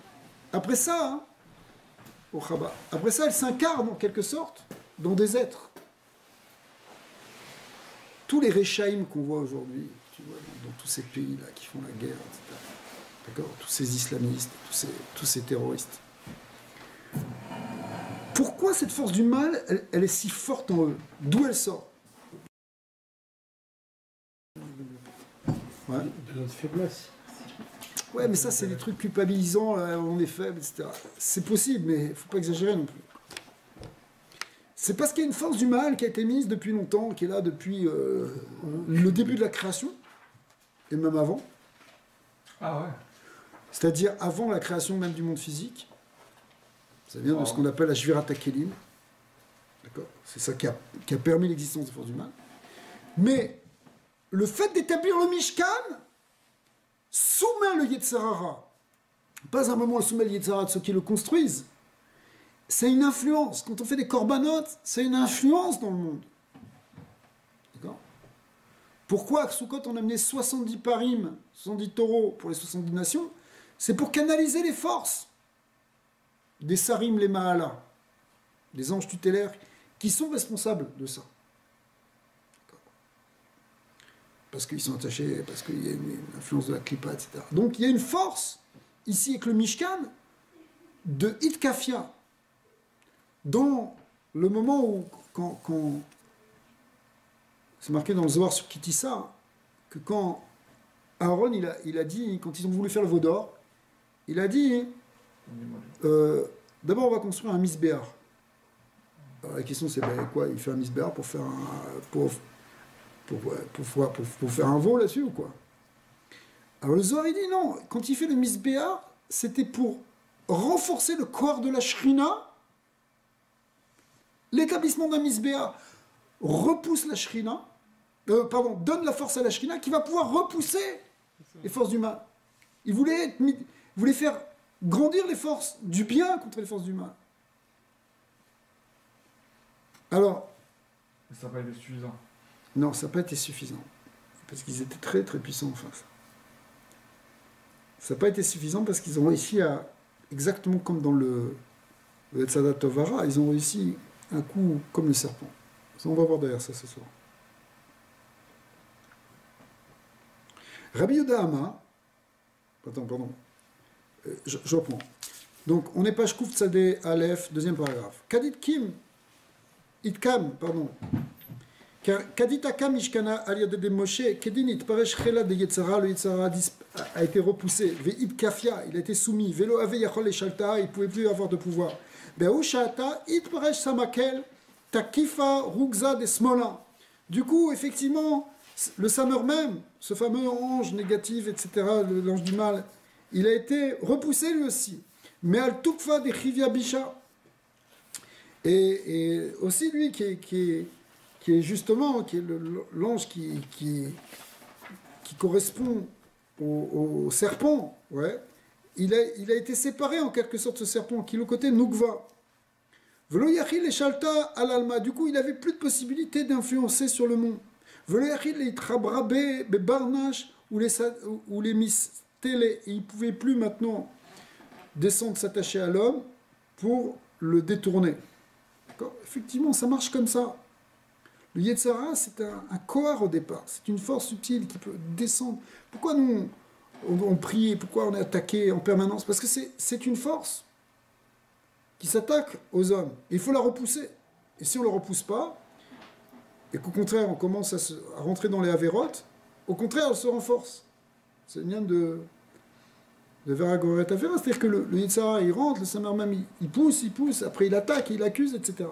S1: Après ça, au Chabad, après ça, elles s'incarnent en quelque sorte dans des êtres. Tous les Réchaïm qu'on voit aujourd'hui, tu vois, dans tous ces pays-là qui font la guerre, etc. D'accord ? Tous ces islamistes, tous ces terroristes. Pourquoi cette force du mal, elle est si forte en eux ? D'où elle sort ? Ouais.
S4: De notre faiblesse.
S1: Ouais, mais ça, c'est des trucs culpabilisants, on est faible, etc. C'est possible, mais il ne faut pas exagérer non plus. C'est parce qu'il y a une force du mal qui a été mise depuis longtemps, qui est là depuis le début de la création, et même avant.
S3: Ah ouais.
S1: C'est-à-dire avant la création même du monde physique. Ça vient de ce qu'on appelle la Shvirat HaKelim. D'accord ? C'est ça qui a permis l'existence des forces du mal. Mais le fait d'établir le Mishkan soumet le Yetzirara. Pas un moment elle soumet le Yetzirara de ceux qui le construisent. C'est une influence. Quand on fait des corbanotes, c'est une influence dans le monde. D'accord ? Pourquoi à Sukkot on a amené 70 parim, 70 taureaux pour les 70 nations? C'est pour canaliser les forces des sarim, les mahalas, des anges tutélaires, qui sont responsables de ça. Parce qu'ils sont attachés, parce qu'il y a une influence de la clipa, etc. Donc il y a une force, ici avec le Mishkan, de Hitkafia. Dans le moment où, quand c'est marqué dans le Zohar sur Kitissa, que quand Aaron, il a dit, quand ils ont voulu faire le veau d'or, il a dit, d'abord on va construire un misbéar. Alors la question c'est, ben, quoi, il fait un misbéar pour faire pour faire un veau là-dessus ou quoi? Alors le Zohar il dit non, quand il fait le misbéar, c'était pour renforcer le corps de la shrina. L'établissement d'un misbéar repousse la shrina, donne la force à la shrina qui va pouvoir repousser les forces du mal. Il voulait faire grandir les forces du bien contre les forces du mal. Alors,
S3: ça n'a pas été suffisant.
S1: Non, ça n'a pas été suffisant. Parce qu'ils étaient très très puissants en face. Ça n'a pas été suffisant parce qu'ils ont réussi à, exactement comme dans le Tzaddat Tovara, ils ont réussi un coup comme le serpent. On va voir derrière ça ce soir. Rabbi Yehuda Amma, pardon, je reprends. Donc, on est page Kouf Tzadé Aleph, deuxième paragraphe. Kadit Kim, Itkam, pardon. Kaditaka Mishkana Aliade de Moshe, Kedin Itparesh Chela de Yetzara, le Yetzara a été repoussé, Ve'it Kafia, il a été soumis, Velo Ave Yachol et Shalta, il ne pouvait plus avoir de pouvoir. Be'ushata Itparesh Samakel, Takifa Rugza de Smola. Du coup, effectivement, le Samer même, ce fameux ange négatif, etc., l'ange du mal, il a été repoussé lui aussi. Mais Al Tukfa de Chivia Bisha. Et aussi lui qui est justement l'ange qui correspond au serpent, ouais, il a été séparé en quelque sorte ce serpent qui est le côté Nukva. Velo yachil et Shalta al alma, du coup il n'avait plus de possibilité d'influencer sur le monde. Velo yachil et Trabrabé bebarnash ou les mistélé, il ne pouvait plus maintenant descendre s'attacher à l'homme pour le détourner. Effectivement, ça marche comme ça. Le Yetzara, c'est un kohar au départ. C'est une force subtile qui peut descendre. Pourquoi nous, on prie, pourquoi on est attaqué en permanence? Parce que c'est une force qui s'attaque aux hommes. Et il faut la repousser. Et si on ne la repousse pas, et qu'au contraire, on commence à rentrer dans les avérotes, au contraire, elle se renforce. C'est bien de Veragoret Avera. C'est-à-dire que le Yetzara, il rentre, le Samer même, il pousse, après il attaque, il accuse, etc.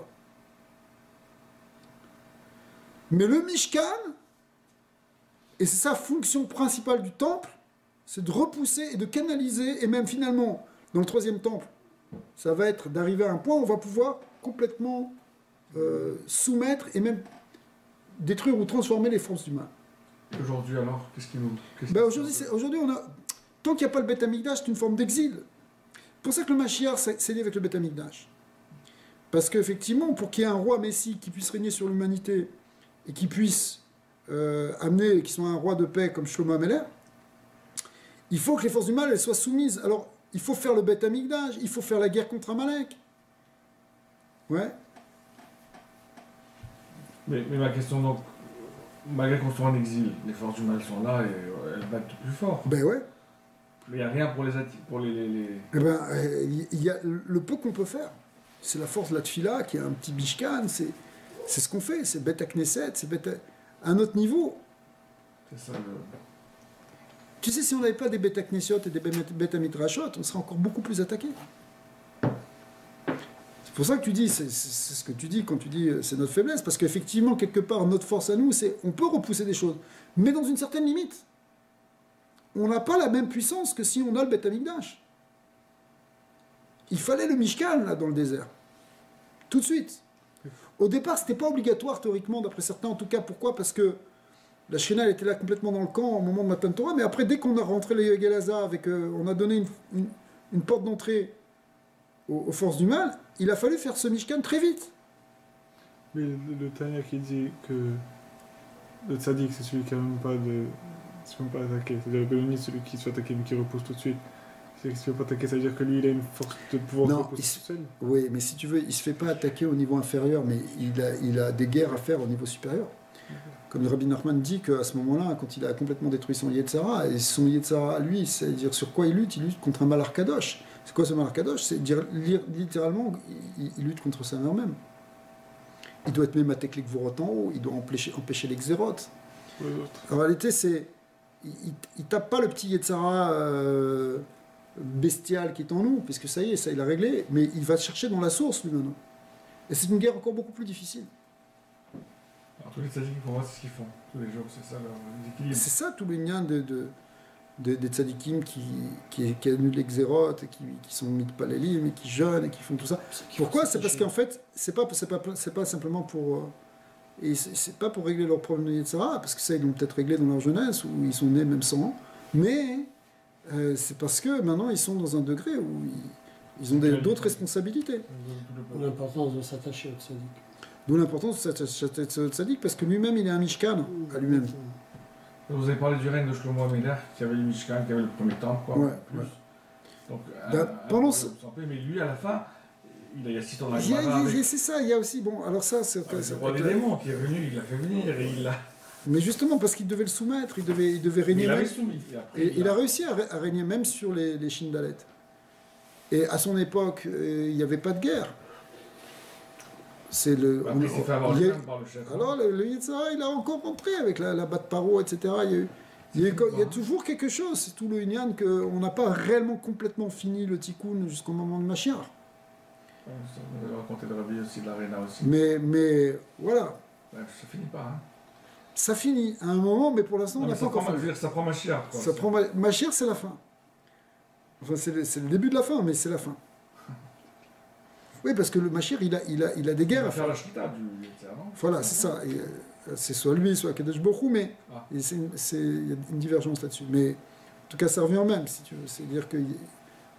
S1: Mais le Mishkan, et c'est sa fonction principale du temple, c'est de repousser et de canaliser, et même finalement, dans le troisième temple, ça va être d'arriver à un point où on va pouvoir complètement soumettre et même détruire ou transformer les forces du mal.
S3: Aujourd'hui alors, qu'est-ce qui nous...
S1: Aujourd'hui, on a... Tant qu'il n'y a pas le Beth Amikdash, c'est une forme d'exil. C'est pour ça que le Mashiach s'est lié avec le Beth Amikdash. Parce qu'effectivement, pour qu'il y ait un roi Messie qui puisse régner sur l'humanité et qui puisse amener, qui soit un roi de paix comme Shlomo Ameler, il faut que les forces du mal elles soient soumises. Alors, il faut faire le Beth Amikdash, il faut faire la guerre contre Amalek. Ouais.
S3: Mais ma question donc, malgré qu'on soit en exil, les forces du mal sont là et elles battent plus fort.
S1: Ben ouais.
S3: Mais il n'y a rien pour les...
S1: Eh ben, il y a le peu qu'on peut faire. C'est la force de la Tfila, qui est un petit bishkan, c'est ce qu'on fait, c'est Beth Knesset, c'est à un autre niveau.
S3: C'est ça le...
S1: Tu sais, si on n'avait pas des Beth Knessiot et des Beth Midrashot, on serait encore beaucoup plus attaqué. C'est pour ça que tu dis, c'est ce que tu dis quand tu dis c'est notre faiblesse, parce qu'effectivement, quelque part, notre force à nous, c'est on peut repousser des choses, mais dans une certaine limite. On n'a pas la même puissance que si on a le Beth Amikdash. Il fallait le Mishkan, là, dans le désert. Tout de suite. Au départ, ce n'était pas obligatoire, théoriquement, d'après certains. En tout cas, pourquoi? Parce que la Shekhinah, elle était là complètement dans le camp au moment de Matan Torah. Mais après, dès qu'on a rentré les Gelaza, on a donné une porte d'entrée aux forces du mal, il a fallu faire ce Mishkan très vite.
S2: Mais le Tanya qui dit que Le tzaddik, c'est celui qui a même pas de. C'est même pas attaqué. C'est-à-dire le Benoni, c'est celui qui se fait attaquer mais qui repousse tout de suite. C'est-à-dire qu'il se fait pas attaquer, ça veut dire que lui, il a une force de pouvoir
S1: Non,
S2: repousser tout seul.
S1: Oui, mais si tu veux, il se fait pas attaquer au niveau inférieur, mais il a des guerres à faire au niveau supérieur. Comme le Rabbi Nachman dit qu'à ce moment-là, quand il a complètement détruit son Yetzara, et son Yetzara, lui, c'est-à-dire sur quoi il lutte contre un Malar Kadosh. C'est quoi ce Malar Kadosh? C'est dire littéralement, il lutte contre sa mère même. Il doit être même attaqué avec Vorot en haut, il doit empêcher les Xérotes. En réalité, il tape pas le petit Yetzara bestial qui est en nous, puisque ça y est, ça il a réglé, mais il va chercher dans la source lui maintenant. Et c'est une guerre encore beaucoup plus difficile.
S3: Alors, tous les tzadikim, pour moi, c'est ce qu'ils font. Tous les jours, c'est ça leur équilibre.
S1: C'est ça tout le lien des tzadikim qui annulent les xérotes, et qui sont mitpalelim, et qui jeûnent, et qui font tout ça. Pourquoi? C'est parce qu'en fait, c'est pas simplement pour... et c'est pas pour régler leurs problèmes de Yetzara, parce que ça, ils l'ont peut-être réglé dans leur jeunesse, où ils sont nés même sans ans, mais c'est parce que maintenant, ils sont dans un degré où ils ont d'autres responsabilités.
S4: L'importance de s'attacher au tzaddik.
S1: D'où l'importance de s'attacher au tzaddik, parce que lui-même, il est un mishkan à lui-même.
S3: Vous avez parlé du règne de Shlomo Améler, qui avait le Mishkan, qui avait le premier temple, quoi.
S1: Ouais,
S3: plus.
S1: ouais.
S3: Donc,
S1: pendant
S3: mais lui, à la fin, il a assisté dans la
S1: c'est ça, il y a aussi... Bon, alors ça, c'est...
S3: le roi des démons qui est venu, il l'a fait venir, et il l'a...
S1: Mais justement, parce qu'il devait le soumettre, il devait régner...
S3: Il l'avait
S1: même,
S3: soumis.
S1: et il a réussi à régner même sur les Shindalet. Et à son époque, il n'y avait pas de guerre. C'est le...
S3: Après, il s'est fait avoir lui-même par le chef.
S1: Alors, le Yetzara, il a encore rentré avec la batte paro, etc. Il y a toujours quelque chose, c'est tout le Inyan qu'on n'a pas réellement complètement fini le Tikkun jusqu'au moment de Mashiach.
S3: On avait raconté le Rabbi aussi, de l'Arena aussi.
S1: Mais voilà,
S3: Ouais, ça finit pas, hein.
S1: ça finit à un moment, mais pour l'instant, on n'a pas encore fini.
S3: Ça prend Mashiach, quoi.
S1: Ça prend Mashiach, c'est la fin. Enfin, c'est le début de la fin, mais c'est la fin. Oui, parce que le Mashiach, il a des guerres à faire.
S3: La Shrita du Yetzirah, non?
S1: Voilà, c'est ça. Et, c'est soit lui, soit Kadesh Baruch Hu, mais
S3: Ah.
S1: il y a une divergence là-dessus. Mais en tout cas, ça revient au même, si tu veux. C'est-à-dire que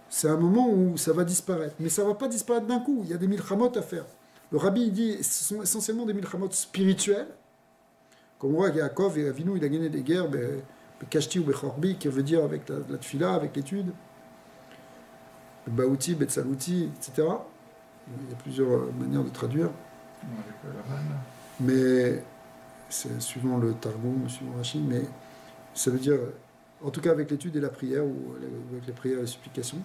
S1: c'est un moment où ça va disparaître. Mais ça ne va pas disparaître d'un coup. Il y a des milchamot à faire. Le Rabbi, il dit ce sont essentiellement des milchamot spirituels. Comme on voit, Yaakov et Avinu, il a gagné des guerres, Kashti ou Bechorbi, qui veut dire avec la tfila, avec l'étude, Baouti, Betsalouti, etc. Il y a plusieurs manières de traduire.
S3: Avec la vanne.
S1: Mais c'est suivant le Targum, suivant Rachid, mais ça veut dire, en tout cas avec l'étude et la prière, ou avec les prières et les supplications.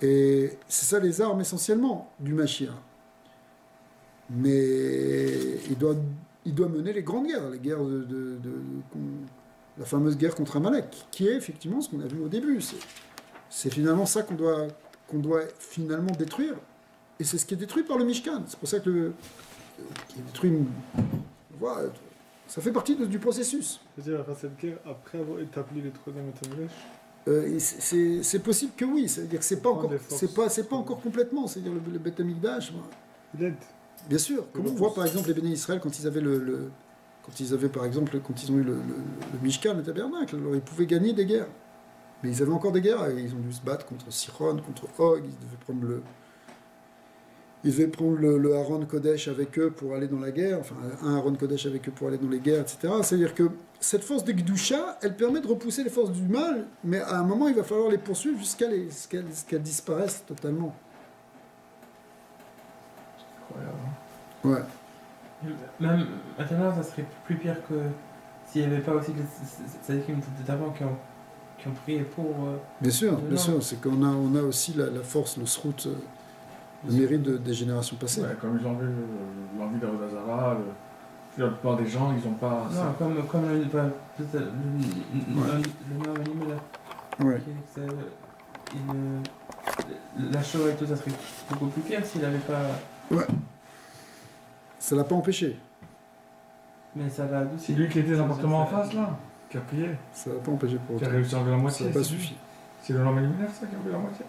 S1: Et c'est ça les armes essentiellement du Mashiach. Mais il doit mener les grandes guerres, les guerres la fameuse guerre contre Amalek, qui est effectivement ce qu'on a vu au début. C'est finalement ça qu'on doit finalement détruire. Et c'est ce qui est détruit par le Mishkan. C'est pour ça que qui est détruit. Voilà, ça fait partie du processus.
S2: C'est-à-dire, à cette guerre, après avoir établi les troisième étages,
S1: c'est possible que oui. C'est-à-dire que c'est pas encore complètement. C'est-à-dire le Beth Amikdash.
S2: il aide.
S1: Bien sûr. Comme on voit par exemple les Béné Israël quand ils avaient quand ils ont eu le Mishkan, le tabernacle, alors ils pouvaient gagner des guerres. Mais ils avaient encore des guerres. Et ils ont dû se battre contre Sichon, contre Og. Ils devaient prendre le Aaron Kodesh avec eux pour aller dans la guerre, enfin un Aaron Kodesh avec eux pour aller dans les guerres, etc. C'est-à-dire que cette force de Gdusha, elle permet de repousser les forces du mal, mais à un moment, il va falloir les poursuivre jusqu'à ce qu'elles disparaissent totalement.
S3: Incroyable.
S1: Ouais.
S5: Même maintenant, ça serait plus pire que s'il n'y avait pas aussi les tzadikim d'avant qui ont prié pour...
S1: Bien sûr, c'est qu'on a aussi la force, le srout, le mérite des générations passées.
S3: Ouais, comme ils ont vu l'envie d'Avodazara, la plupart des gens, ils n'ont pas...
S5: Non, comme le nom anime là.
S1: Ouais.
S5: La Shoah et tout, ça serait beaucoup plus pire s'il n'avait pas...
S1: Ouais. Ça l'a pas empêché.
S5: Mais ça l'a adouci.
S3: C'est lui qui était dans l'appartement en face, là, qui a prié,
S1: Ça l'a pas empêché pour
S3: qui a
S1: autant.
S3: réussi à enlever la
S1: Ça
S3: moitié.
S1: n'a pas
S3: c'est lui.
S1: suffi.
S3: C'est le nom liminaire, ça, qui a enlevé la moitié.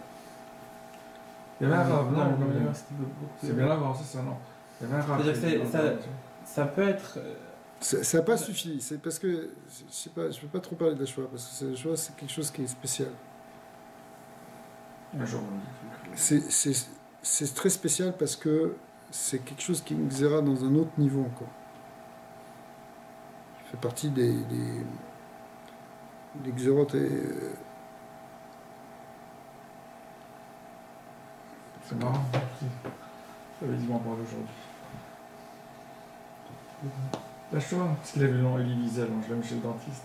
S3: Il y avait un rave, non,
S5: le
S3: non,
S5: meilleur, c'était beaucoup plus...
S3: c'est bien avant, c'est ça, non. Il y avait un rave.
S5: C'est-à-dire que
S3: qui a enlevé la moitié.
S5: ça peut être...
S1: Ça n'a pas suffi. C'est parce que, je sais pas, je ne peux pas trop parler de la Shoah, parce que la Shoah, c'est quelque chose qui est spécial.
S3: Un jour,
S1: C'est très spécial parce que c'est quelque chose qui nous ira dans un autre niveau encore. fait partie des xérotes et...
S3: C'est marrant. J'avais dit m'en parler aujourd'hui. La Shoah, parce qu'il avait le nom Elie Wiesel, je l'ai chez le dentiste.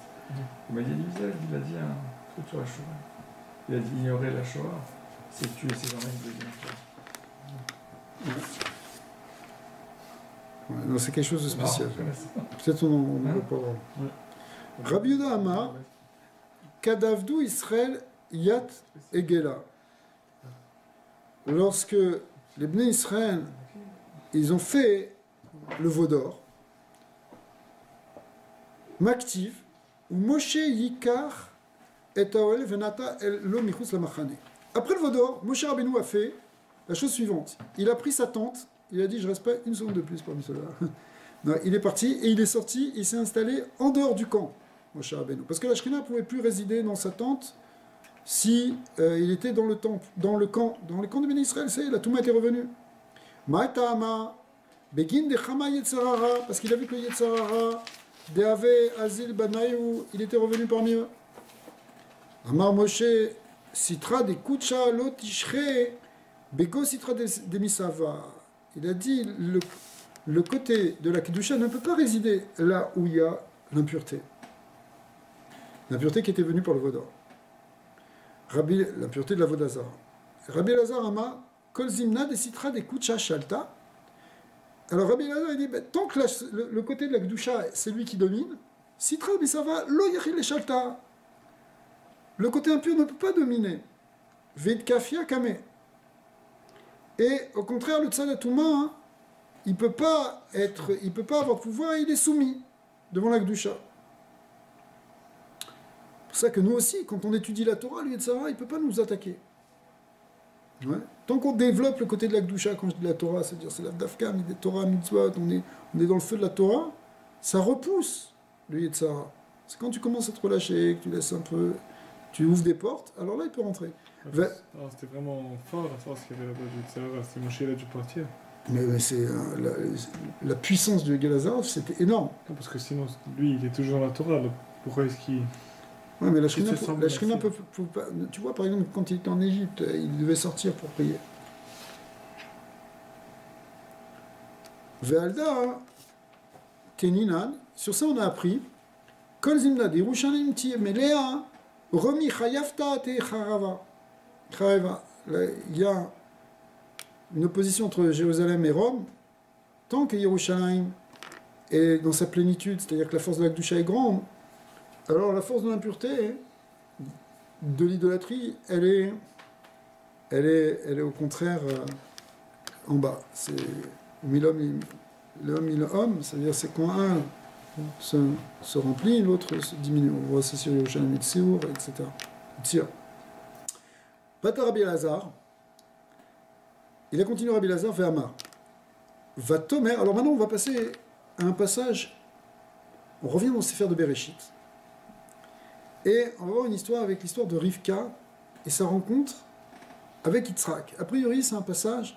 S3: Il m'a dit Elie Wiesel, il a dit un truc sur la Shoah. Il a dit ignorer la Shoah, c'est tuer ses gens une deuxième fois.
S1: Ouais, non, c'est quelque chose de spécial.
S3: Ah,
S1: Peut-être on en reparlera.
S2: Ouais.
S1: Rabbi Yehuda Amar, Kadavdou Israël Yat Egela. Lorsque les Bnei Israël, ils ont fait le veau d'or, Maktiv, ou Moshe Yikar et Aoel Venata El Lo Michus la Machane. Après le veau d'or, Moshe Rabbeinu a fait la chose suivante. Il a pris sa tente, il a dit je reste pas une seconde de plus parmi ceux-là. Non, il est parti et il est sorti, il s'est installé en dehors du camp, Moshe Rabbeinu. Parce que la Shrina ne pouvait plus résider dans sa tente si il était dans le camp de Béni Israël, c'est la Touma était revenue. Ma'atama, Begin de Chama Yetzarara, parce qu'il a vu que Yetzarara, Deave Azil Banayu, il était revenu parmi eux. Amar Moshe, Sitra de Kucha Lotishre, Bego Sitra de Misava. Il a dit le côté de la Kedusha ne peut pas résider là où il y a l'impureté. L'impureté qui était venue par le Vaudor. L'impureté de la Vodazar. Rabbi Elazar Ama, Kol Zimna de Sitra de Kucha Shalta. Alors Rabbi Elazar il dit tant que le côté de la Kedusha c'est lui qui domine, Sitra de Misava, Lo Yachil Shalta. Le côté impur ne peut pas dominer. Ved Kafia Kame. Et au contraire, le Tzadatouma, il ne peut pas avoir pouvoir, il est soumis devant la Kedusha. C'est pour ça que nous aussi, quand on étudie la Torah, lui et Tzara, il ne peut pas nous attaquer. Ouais. Tant qu'on développe le côté de la Kedusha, quand je dis la Torah, c'est-à-dire c'est la Dafka, des Torah, Mitzvot, on est dans le feu de la Torah, ça repousse lui et Tzara. C'est quand tu commences à te relâcher, que tu laisses un peu, tu ouvres des portes, alors là il peut rentrer.
S2: C'était vraiment fort à savoir ce qu'il y avait là-bas du Tzara, c'était Moshe, il a dû partir.
S1: Mais c'est la puissance du Gelazar, c'était énorme.
S2: Non, parce que sinon, lui, il est toujours dans la Torah, alors pourquoi est-ce qu'il...
S1: Ouais, mais la
S2: Il se
S1: Shrina
S2: semble
S1: peut pas... Tu vois, par exemple, quand il était en Égypte, il devait sortir pour prier. Ve'alda, Keninan, sur ça on a appris, Kol Zimna, de Yerushalayim Melea, Remi Chayafta te Charava. Il y a une opposition entre Jérusalem et Rome, tant que Yerushalayim est dans sa plénitude, c'est-à-dire que la force de la Kedusha est grande, alors la force de l'impureté, de l'idolâtrie, elle est au contraire en bas. C'est l'homme et l'homme, c'est-à-dire c'est quand un se remplit, l'autre se diminue. On voit ça sur Yerushalayim et Tsiour, etc. Tsia. Bata Rabbi Elazar, il a continué Rabbi Elazar vers Amar. Va Tomer, alors maintenant on va passer à un passage, on revient dans le Sefer de Bereshit. Et on va voir une histoire avec l'histoire de Rivka et sa rencontre avec Yitzhak. A priori, c'est un passage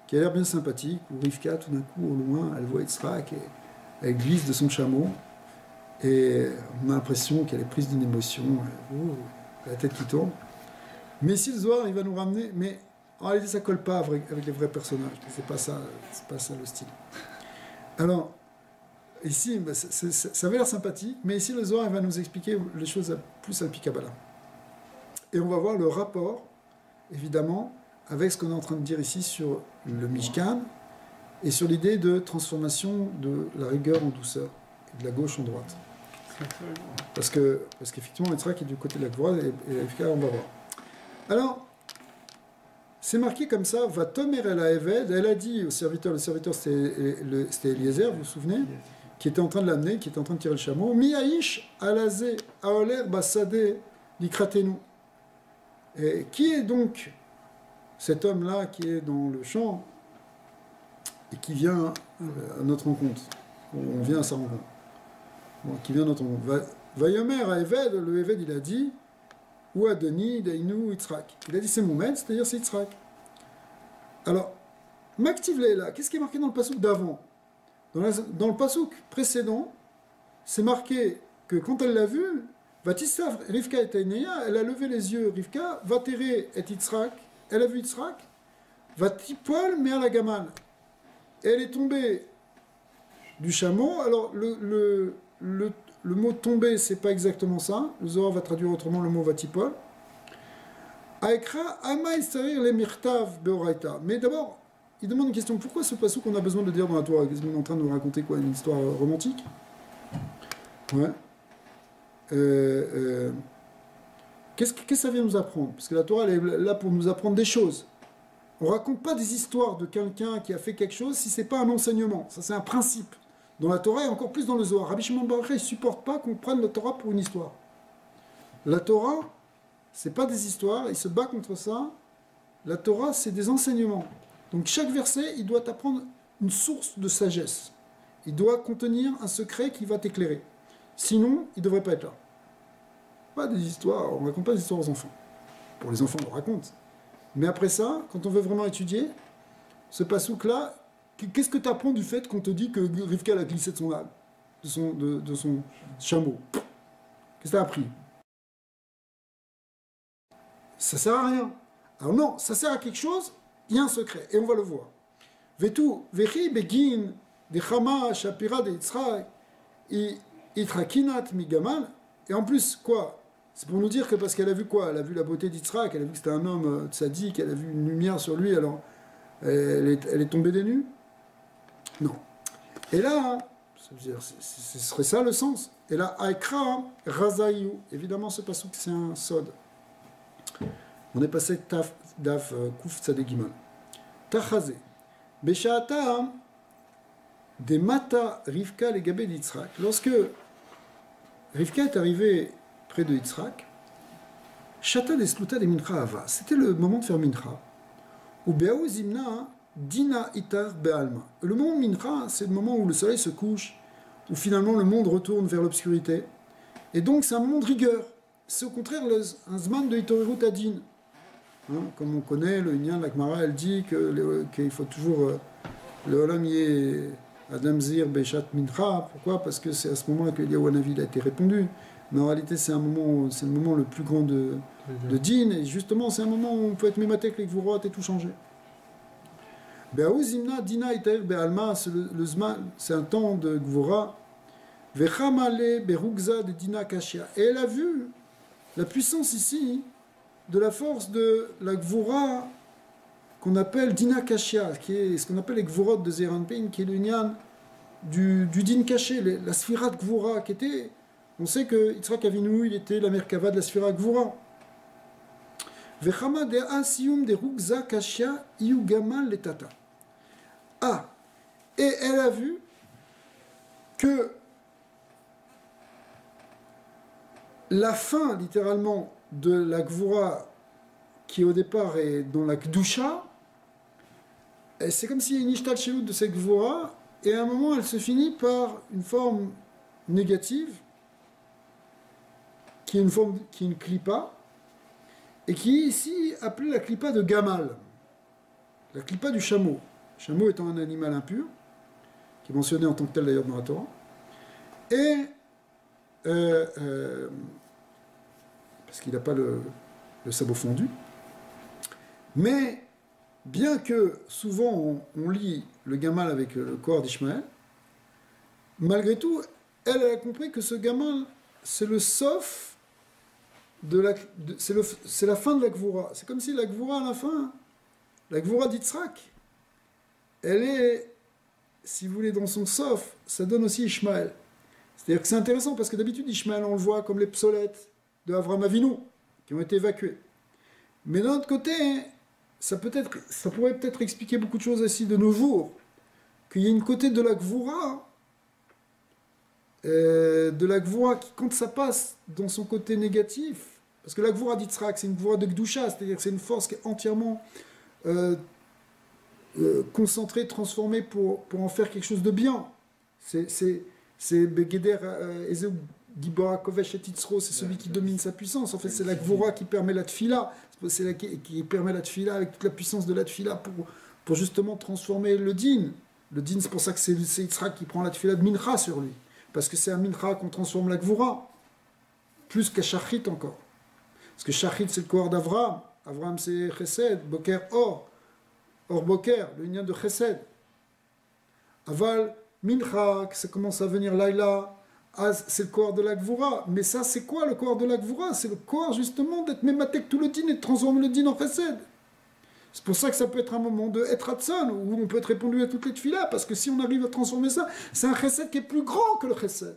S1: qui a l'air bien sympathique, où Rivka, tout d'un coup, au loin, elle voit Yitzhak et elle glisse de son chameau. Et on a l'impression qu'elle est prise d'une émotion, la tête qui tourne. Mais ici, le Zohar, il va nous ramener... Mais en réalité, ça ne colle pas avec les vrais personnages. C'est pas ça le style. Alors... Ici, ça avait l'air sympathique, mais ici le Zohar va nous expliquer les choses plus à Kabbalah. Et on va voir le rapport, évidemment, avec ce qu'on est en train de dire ici sur le Mishkan et sur l'idée de transformation de la rigueur en douceur, et de la gauche en droite. Parce qu'effectivement, Yitzhak est du côté de la Gvora et la Rivka, on va voir. Alors, c'est marqué comme ça, va Tomer el Eved, elle a dit au serviteur, le serviteur c'était Eliezer, vous vous souvenez, qui était en train de l'amener, qui était en train de tirer le chameau. Mi Aish alazé aoler basade likratenu. Et qui est donc cet homme-là qui est dans le champ et qui vient à notre rencontre? On vient à sa rencontre. Bon, qui vient à notre rencontre. Vayomer à Eved, le Eved il a dit, ou Adoni, Dainu, Yitzhak. Il a dit c'est mon maître, c'est-à-dire c'est Yitzhak. Alors, Maktiv Leila, qu'est-ce qui est marqué dans le passouk d'avant? Dans le passouk précédent, c'est marqué que quand elle l'a vu, Vatisav Rivka et Taineya, elle a levé les yeux, Rivka, Vatere et Yitzhak, elle a vu Yitzhak, Vatipol mais à la gaman. Et elle est tombée du chameau. Alors le mot tomber, c'est pas exactement ça. Le Zohar va traduire autrement le mot Vatipol. Aekra ama isarir le mirtav beoraita. Mais d'abord, il demande une question. Pourquoi ce passage qu'on a besoin de dire dans la Torah? Qu'est-ce qu'on est en train de nous raconter quoi? Une histoire romantique? Ouais. Qu'est-ce que ça vient nous apprendre? Parce que la Torah, elle est là pour nous apprendre des choses. On ne raconte pas des histoires de quelqu'un qui a fait quelque chose si ce n'est pas un enseignement. Ça, c'est un principe. Dans la Torah et encore plus dans le Zohar. Rabbi Shimon Bar Yochai ne supporte pas qu'on prenne la Torah pour une histoire. La Torah, ce n'est pas des histoires, il se bat contre ça. La Torah, c'est des enseignements. Donc chaque verset, il doit t'apprendre une source de sagesse. Il doit contenir un secret qui va t'éclairer. Sinon, il ne devrait pas être là. Pas des histoires, on ne raconte pas des histoires aux enfants. Pour les enfants, on le raconte. Mais après ça, quand on veut vraiment étudier, ce pasouk-là, qu'est-ce que tu apprends du fait qu'on te dit que Rivka a glissé de son âne, de son chameau? Qu'est-ce que tu as appris? Ça sert à rien. Alors non, ça sert à quelque chose, il y a un secret, et on va le voir. Vetu, vechi begin, de chama, shapira, de yitzhak, itrakinat, migamal, et en plus, quoi? C'est pour nous dire que parce qu'elle a vu quoi? Elle a vu la beauté d'Yitzhak, elle a vu que c'était un homme tzaddik, elle a vu une lumière sur lui, alors elle est tombée des nues? Non. Et là, ce serait ça le sens. Et là, Aikra Razayu, évidemment ce passage c'est un sod. On est passé Daf Kouf Tzadegimon. Tachazé. Beshata de Mata Rivka Legabé d'Yitzhak. Lorsque Rivka est arrivée près de Yitzhak, Shata des Sluta des Mincha Ava. C'était le moment de faire Mincha. Ou Beaou Zimna Dina Itar Be'alma. Le moment Mincha, c'est le moment où le soleil se couche, où finalement le monde retourne vers l'obscurité. Et donc c'est un moment de rigueur. C'est au contraire un Zman de Hitorerut Adin. Comme on connaît, le Inyan, la Gemara, elle dit qu'il faut toujours le Olam Yeh Adam Zir Beshat Mincha. Pourquoi? Parce que c'est à ce moment que Eliyahu Hanavi a été répondu. Mais en réalité, c'est le moment le plus grand de Din, et justement, c'est un moment où on peut être mématek, les gvurot, et tout changer. Be'aou zimna dina itair be'alma, c'est un temps de gvura. Vechamale berugza de dina kashia. Et elle a vu la puissance ici de la force de la gvura qu'on appelle dina kashia, qui est ce qu'on appelle les gvurot de Zeranpin, qui est le nyan du din caché, la sphira de gvura, qui était... On sait que Yitzhak Avinu, il était la Merkava de la Sphira Gvura. Vechama de asiyum de rugza kashia iugamal letata. Ah, et elle a vu que la fin, littéralement, de la Gvura, qui au départ est dans la Kdusha, c'est comme s'il y a une ishtal shelut de cette Gvura, et à un moment, elle se finit par une forme négative, qui est une klipa, et qui est ici appelée la klipa de Gamal, la klipa du chameau. Le chameau étant un animal impur, qui est mentionné en tant que tel d'ailleurs dans la Torah, et parce qu'il n'a pas le sabot fondu, mais bien que souvent on lit le Gamal avec le corps d'Ishmaël, malgré tout, elle a compris que ce Gamal, c'est le sof c'est la fin de la Gvura. C'est comme si la Gvura à la fin, la Gvura d'Yitzhak, elle est, si vous voulez, dans son sof, ça donne aussi Ishmaël. C'est-à-dire que c'est intéressant parce que d'habitude Ishmaël, on le voit comme les psolettes de Avram Avinu, qui ont été évacués. Mais d'un autre côté, ça pourrait peut-être expliquer beaucoup de choses aussi de nos jours, qu'il y a une côté de la Gvura, qui, quand ça passe dans son côté négatif, parce que la Gvura d'Yitzhak, c'est une Gvura de Gdusha, c'est-à-dire que c'est une force qui est entièrement concentrée, transformée pour en faire quelque chose de bien. C'est Begeder Ezeu Gibora Kovesh et Titzro, c'est celui qui domine sa puissance. En fait, c'est la Gvura qui permet la Tfila, qui permet la Tfila avec toute la puissance de la Tfila pour justement transformer le Din. Le Din, c'est pour ça que c'est Yitzhak qui prend la Tfila de Mincha sur lui. parce que c'est un mincha qu'on transforme la gvura, plus qu'à shachrit encore. Parce que shachrit c'est le corps d'Avraham, Avraham c'est chesed, boker or boker, le lien de chesed. Aval, mincha, que ça commence à venir laïla, c'est le corps de la gvura. Mais ça, c'est quoi le corps de la gvura? C'est le corps justement d'être mématek tout le din et de transformer le din en chesed. C'est pour ça que ça peut être un moment de etratson, où on peut être répondu à toutes les tfilas, parce que si on arrive à transformer ça, c'est un chesed qui est plus grand que le chesed.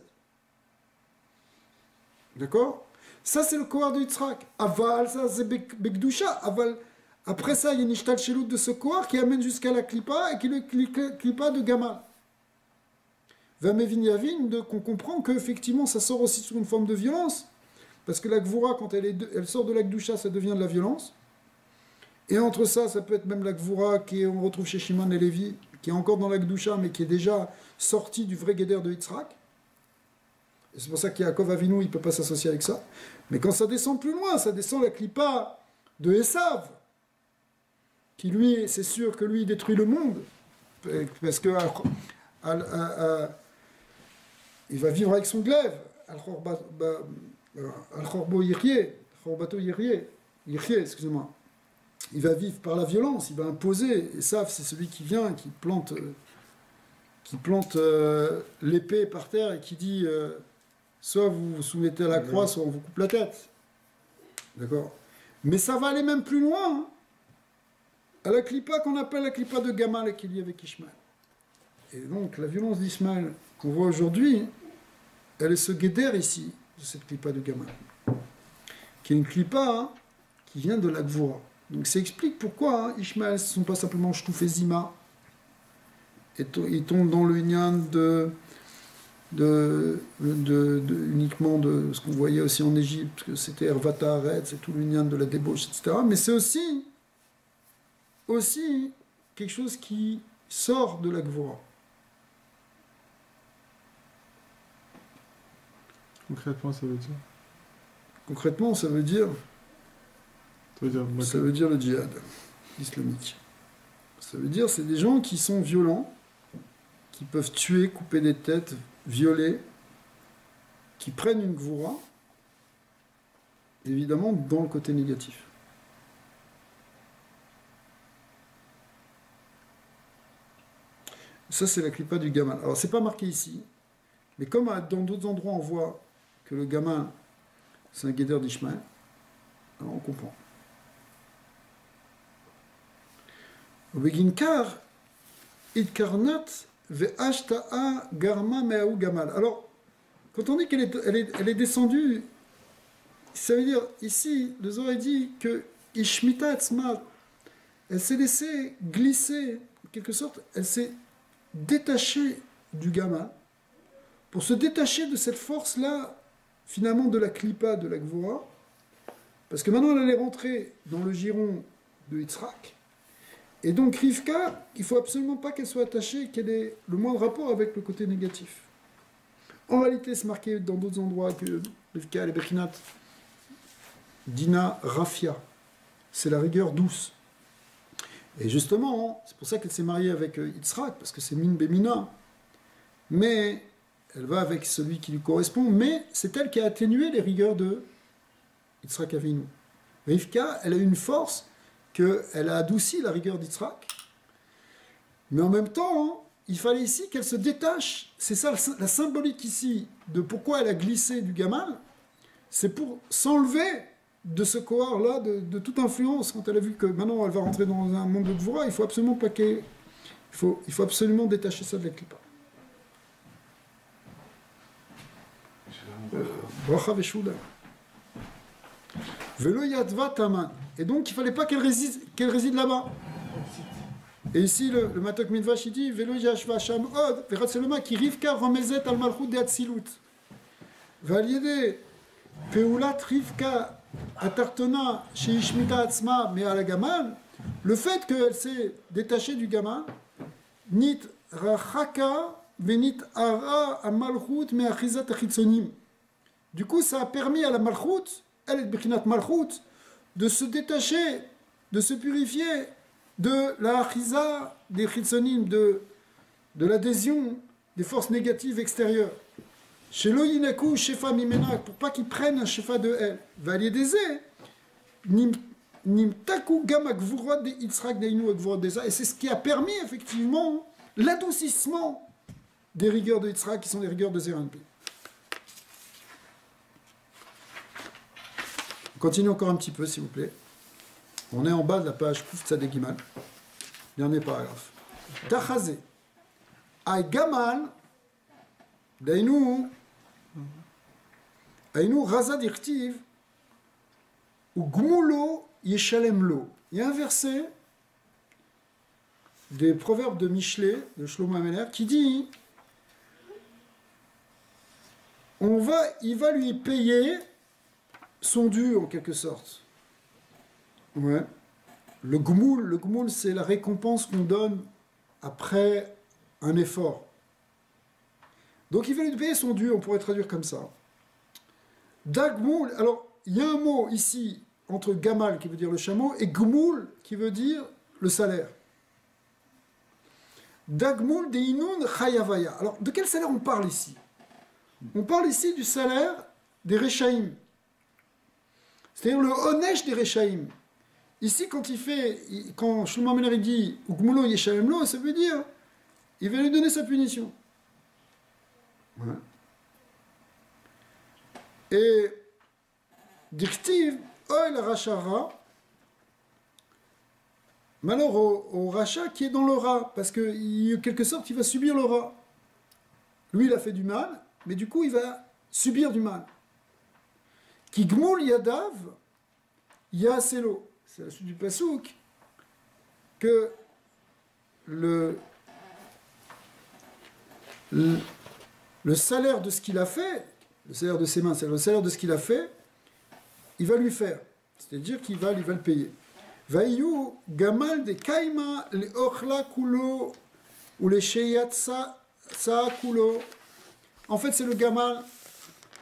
S1: D'accord? Ça, c'est le corps de Yitzhak. Aval, ça, c'est Bekdusha. Aval. Après ça, il y a une ishtal shelout de ce corps qui amène jusqu'à la klipa et qui est le klipa de Gamal. Vamevin Yavin, qu'on comprend qu'effectivement, ça sort aussi sous une forme de violence, parce que la gvura, quand elle sort de la Gdusha, ça devient de la violence. Et entre ça, ça peut être même la gvura qu'on retrouve chez Shimon et Lévi, qui est encore dans la Gdusha, mais qui est déjà sortie du vrai guéder de Yitzhak. Et c'est pour ça qu'Yaakov Avinu, il ne peut pas s'associer avec ça. Mais quand ça descend plus loin, ça descend la klipa de Esav, qui lui, c'est sûr que lui, il détruit le monde, parce que il va vivre avec son glaive, Al-Khorbato Yirye, excusez-moi. Il va vivre par la violence, il va imposer. Esav, c'est celui qui vient, qui plante l'épée par terre et qui dit soit vous vous soumettez à la croix, soit on vous coupe la tête. D'accord? Mais ça va aller même plus loin, hein, à la clipa qu'on appelle la clipa de Gamal et qui est liée avec Ishmaël. Et donc la violence d'Ishmaël qu'on voit aujourd'hui, elle est ce guéder ici, de cette clipa de Gamal, qui est une clipa, hein, qui vient de la Gvura. Donc ça explique pourquoi, hein, Ishmaël, ce ne sont pas simplement Shtouf et Zima, et ils tombent dans le lien uniquement de ce qu'on voyait aussi en Égypte, que c'était Hervata Aretz, c'est tout le lien de la débauche, etc. Mais c'est aussi quelque chose qui sort de la Gvura.
S2: Concrètement, ça veut dire
S1: Concrètement, ça veut dire le djihad islamique. Ça veut dire c'est des gens qui sont violents, qui peuvent tuer, couper des têtes, violer, qui prennent une gvoura, évidemment dans le côté négatif. Ça, c'est la clipa du gamin. Alors, c'est pas marqué ici, mais comme dans d'autres endroits, on voit que le gamin, c'est un guédeur d'Ishmaël, alors on comprend. Beginkar, idkarnat, ve'ashta'a garma me'aou gamal. Alors, quand on dit qu'elle est descendue, ça veut dire, ici, le Zohar dit que Ishmita etzma, elle s'est laissée glisser, en quelque sorte, elle s'est détachée du gamal, pour se détacher de cette force-là, finalement, de la klipa, de la gvora, parce que maintenant, elle allait rentrer dans le giron de Yitzhak. Et donc, Rivka, il ne faut absolument pas qu'elle soit attachée, qu'elle ait le moins de rapport avec le côté négatif. En réalité, c'est marqué dans d'autres endroits que Rivka, elle est Bechinat, Dina Rafia. C'est la rigueur douce. Et justement, c'est pour ça qu'elle s'est mariée avec Yitzhak, parce que c'est Min Bemina. Mais elle va avec celui qui lui correspond, mais c'est elle qui a atténué les rigueurs de Yitzhak Avinu. Rivka, elle a une force qu'elle a adouci la rigueur d'Yitzhak, mais en même temps, hein, il fallait ici qu'elle se détache. C'est ça la symbolique ici de pourquoi elle a glissé du gamal, c'est pour s'enlever de ce corps-là, de toute influence, quand elle a vu que maintenant elle va rentrer dans un monde de Gvura, il faut absolument pas il faut absolument détacher ça de la Klippa. Bracha Veshuda. Velo Yadva Taman. Et donc, il ne fallait pas qu'elle réside là-bas. Et ici, le Matok Midvash, il dit Velo Yashva Sham Od, Veratselema ki Rivka Romezet al Malchut de Atzilut. Valiede Peulat Rivka Atartona chez Ishmita Atzma, mais à la Gamal, le fait qu'elle s'est détachée du Gamal, Nit Rachaka Venit Ara a Malchut me Achizat Achitzonim. Du coup, ça a permis à la Malchut, elle est Bechinat Malchut, de se détacher, de se purifier de la Achiza des Chitzonim, de l'adhésion des forces négatives extérieures. Chez Loïnakou, Shefa Mimena, pour pas qu'ils prennent un Shefa de elle. Validézé, Nimtaku Gama Gvurod de Yitzhak Deinu Gvurod de. Et c'est ce qui a permis effectivement l'adoucissement des rigueurs de Yitzhak qui sont les rigueurs de Zeranpi. On continue encore un petit peu, s'il vous plaît. On est en bas de la page Kouf Tzadek Gimal. Dernier paragraphe. Tachazé. Ay Gamal. Dainu. Ainu Raza Dirtiv. Ou Gmulo Yeshalem Lo. Il y a un verset des proverbes de Michelet, de Shlomo Ameler, qui dit il va lui payer son dû en quelque sorte. Ouais. Le gmoul, c'est la récompense qu'on donne après un effort. Donc il va lui payer son dû, on pourrait traduire comme ça. Dagmoul, alors il y a un mot ici entre gamal qui veut dire le chameau et gmoul qui veut dire le salaire. Dagmoul de inun chayavaya. Alors de quel salaire on parle ici? On parle ici du salaire des Rechaïm. C'est-à-dire le Honesh des Rechaïm. Ici, quand Shlomo Ameler dit Ugmulo Yeshalem Lo, ça veut dire il va lui donner sa punition. Voilà. Et Diktiv, Oel Rachara, malheur au Racha qui est dans le rat, parce que, en quelque sorte, il va subir le rat. Lui, il a fait du mal, mais du coup, il va subir du mal. Ki Gmul Yadav, Yaselo. C'est la suite du Pasouk, que le salaire de ce qu'il a fait, le salaire de ses mains, c'est le salaire de ce qu'il a fait, il va lui faire. C'est-à-dire qu'il va le payer. Vayu gamal de kaima le ochla kulo ou le sheyat sa kulo. En fait, c'est le gamal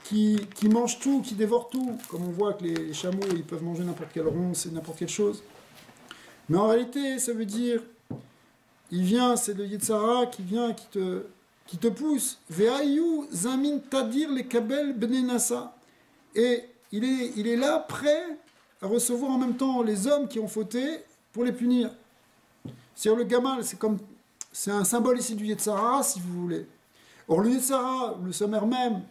S1: qui mange tout, qui dévore tout. Comme on voit que les chameaux, ils peuvent manger n'importe quelle ronce et n'importe quelle chose. Mais en réalité, ça veut dire, il vient, c'est le Yetzara qui vient, qui te pousse. Ve'ayu zamin tadir le kabel benenasa. Et il est là, prêt à recevoir en même temps les hommes qui ont fauté pour les punir. C'est-à-dire le gamal, c'est un symbole ici du Yetzara, si vous voulez. Or le Yetzara, le sommaire même,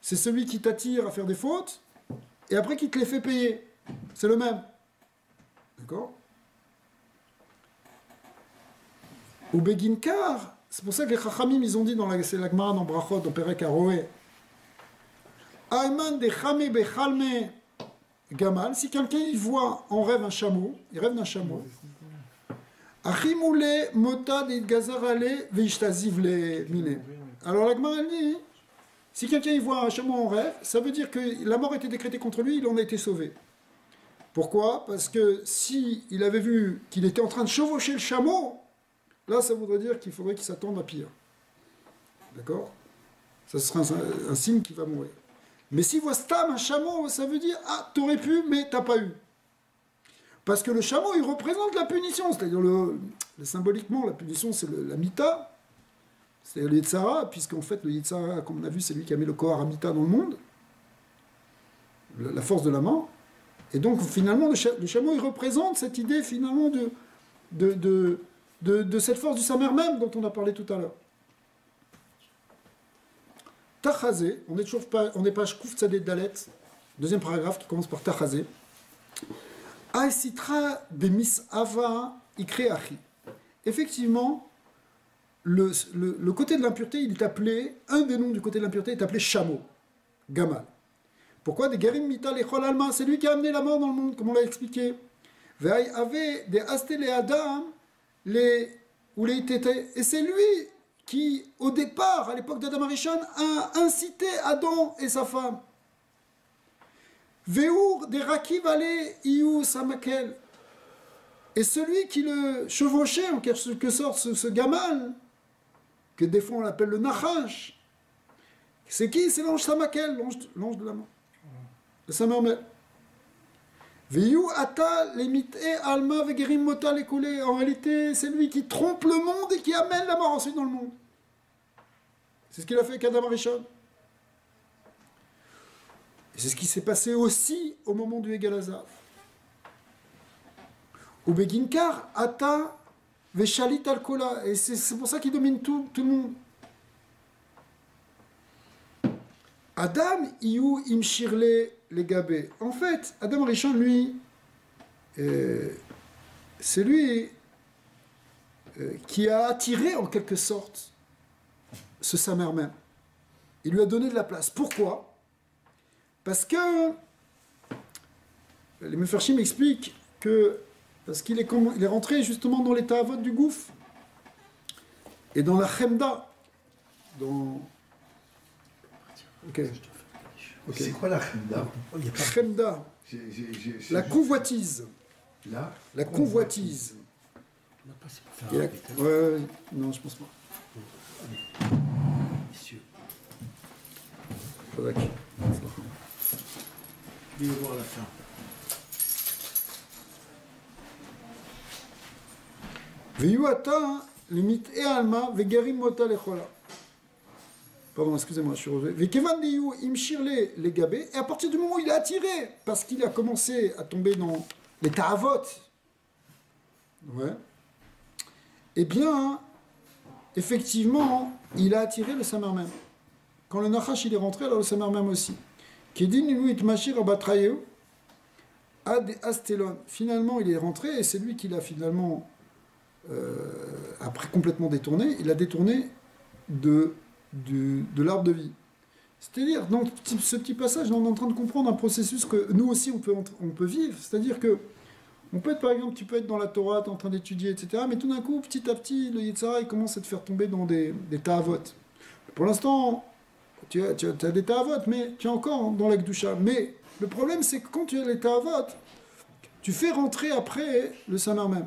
S1: c'est celui qui t'attire à faire des fautes, et après qui te les fait payer. C'est le même. D'accord? Ou Beginkar, c'est pour ça que les Chachamim, ils ont dit c'est la Gemara dans Brachot, dans Perek Aroé, Ayman de Chame Bechalme Gamal, si quelqu'un il voit en rêve un chameau, il rêve d'un chameau, Achimoule Mota de Gazarale Veishtaziv le Mine. Alors la Gemara dit, si quelqu'un il voit un chameau en rêve, ça veut dire que la mort a été décrétée contre lui, il en a été sauvé. Pourquoi? Parce que si il avait vu qu'il était en train de chevaucher le chameau, là ça voudrait dire qu'il faudrait qu'il s'attende à pire. D'accord? Ça serait un signe qu'il va mourir. Mais s'il voit Stam, un chameau, ça veut dire, ah, t'aurais pu, mais t'as pas eu. Parce que le chameau, il représente la punition. C'est-à-dire, symboliquement, la punition, c'est la mita. C'est-à-dire le Yetzara, puisqu'en fait, le Yetzara, comme on a vu, c'est lui qui a mis le Kohar Amita dans le monde. La force de la main. Et donc, finalement, le chameau, il représente cette idée, finalement, de cette force du Samer même, dont on a parlé tout à l'heure. Tachazé, on est page Kouf Tzadek Dalet, deuxième paragraphe qui commence par Tachazé. Aïsitra de misava ikre achi. Effectivement, le côté de l'impureté, il est appelé, un des noms du côté de l'impureté est appelé chameau, gamal. Pourquoi? Des garim mita lechol alma, c'est lui qui a amené la mort dans le monde, comme on l'a expliqué. Ve'ay avait des asté les adam, ou les tétés, et c'est lui qui, au départ, à l'époque d'Adam Arishon, a incité Adam et sa femme. Veur des Rakiv ale iou samakel. Et celui qui le chevauchait, en quelque sorte, ce gamal, que des fois on l'appelle le Nachash, c'est qui? C'est l'ange Samakel, l'ange de la mort. Le Samermel. Veyou ata lemite alma vegerim mota lekule. En réalité, c'est lui qui trompe le monde et qui amène la mort ensuite dans le monde. C'est ce qu'il a fait avec Adam Arishon. Et c'est ce qui s'est passé aussi au moment du Egalazav. Au Beginkar, Ata, Veshalit Alkola. Et c'est pour ça qu'il domine tout le monde. Adam, Iou, Imshirle, les Gabé. En fait, Adam Rishon, lui, c'est lui qui a attiré en quelque sorte ce Samer même. Il lui a donné de la place. Pourquoi? Parce que les Mefarshim expliquent que parce qu'il est, il est rentré justement dans l'état avot du gouffre et dans la chemda, dans... Ok.
S6: C'est quoi la chemda?
S1: Chemda, la convoitise. La convoitise.
S4: On n'a pas, c'est pour faire un
S1: Ouais, non, je pense pas.
S4: Messieurs.
S1: Fadak.
S4: Je vais voir la fin.
S1: Veyuata, limite et alma, vegarim mota lechola. Pardon, excusez-moi, je suis revenu. Vekevan diyu imshirle les gabé. Et à partir du moment où il est attiré, parce qu'il a commencé à tomber dans les ta'avot, ouais, eh bien, effectivement, il a attiré le Samer même. Quand le Nachash il est rentré, alors le Samer même aussi. Kedin ilu itmashir abatrayu ad astelon. Finalement, il est rentré et c'est lui qui l'a finalement, après complètement détourné, il a détourné de l'arbre de vie. C'est-à-dire, dans ce petit passage, on est en train de comprendre un processus que nous aussi on peut vivre. C'est-à-dire que on peut être, par exemple, tu peux être dans la Torah, tu es en train d'étudier, etc. Mais tout d'un coup, petit à petit, le Yetzirah, il commence à te faire tomber dans des ta'avot. Pour l'instant, tu as des ta'avot, mais tu es encore dans la Kedusha. Mais le problème, c'est que quand tu as les ta'avot, tu fais rentrer après le Samer même.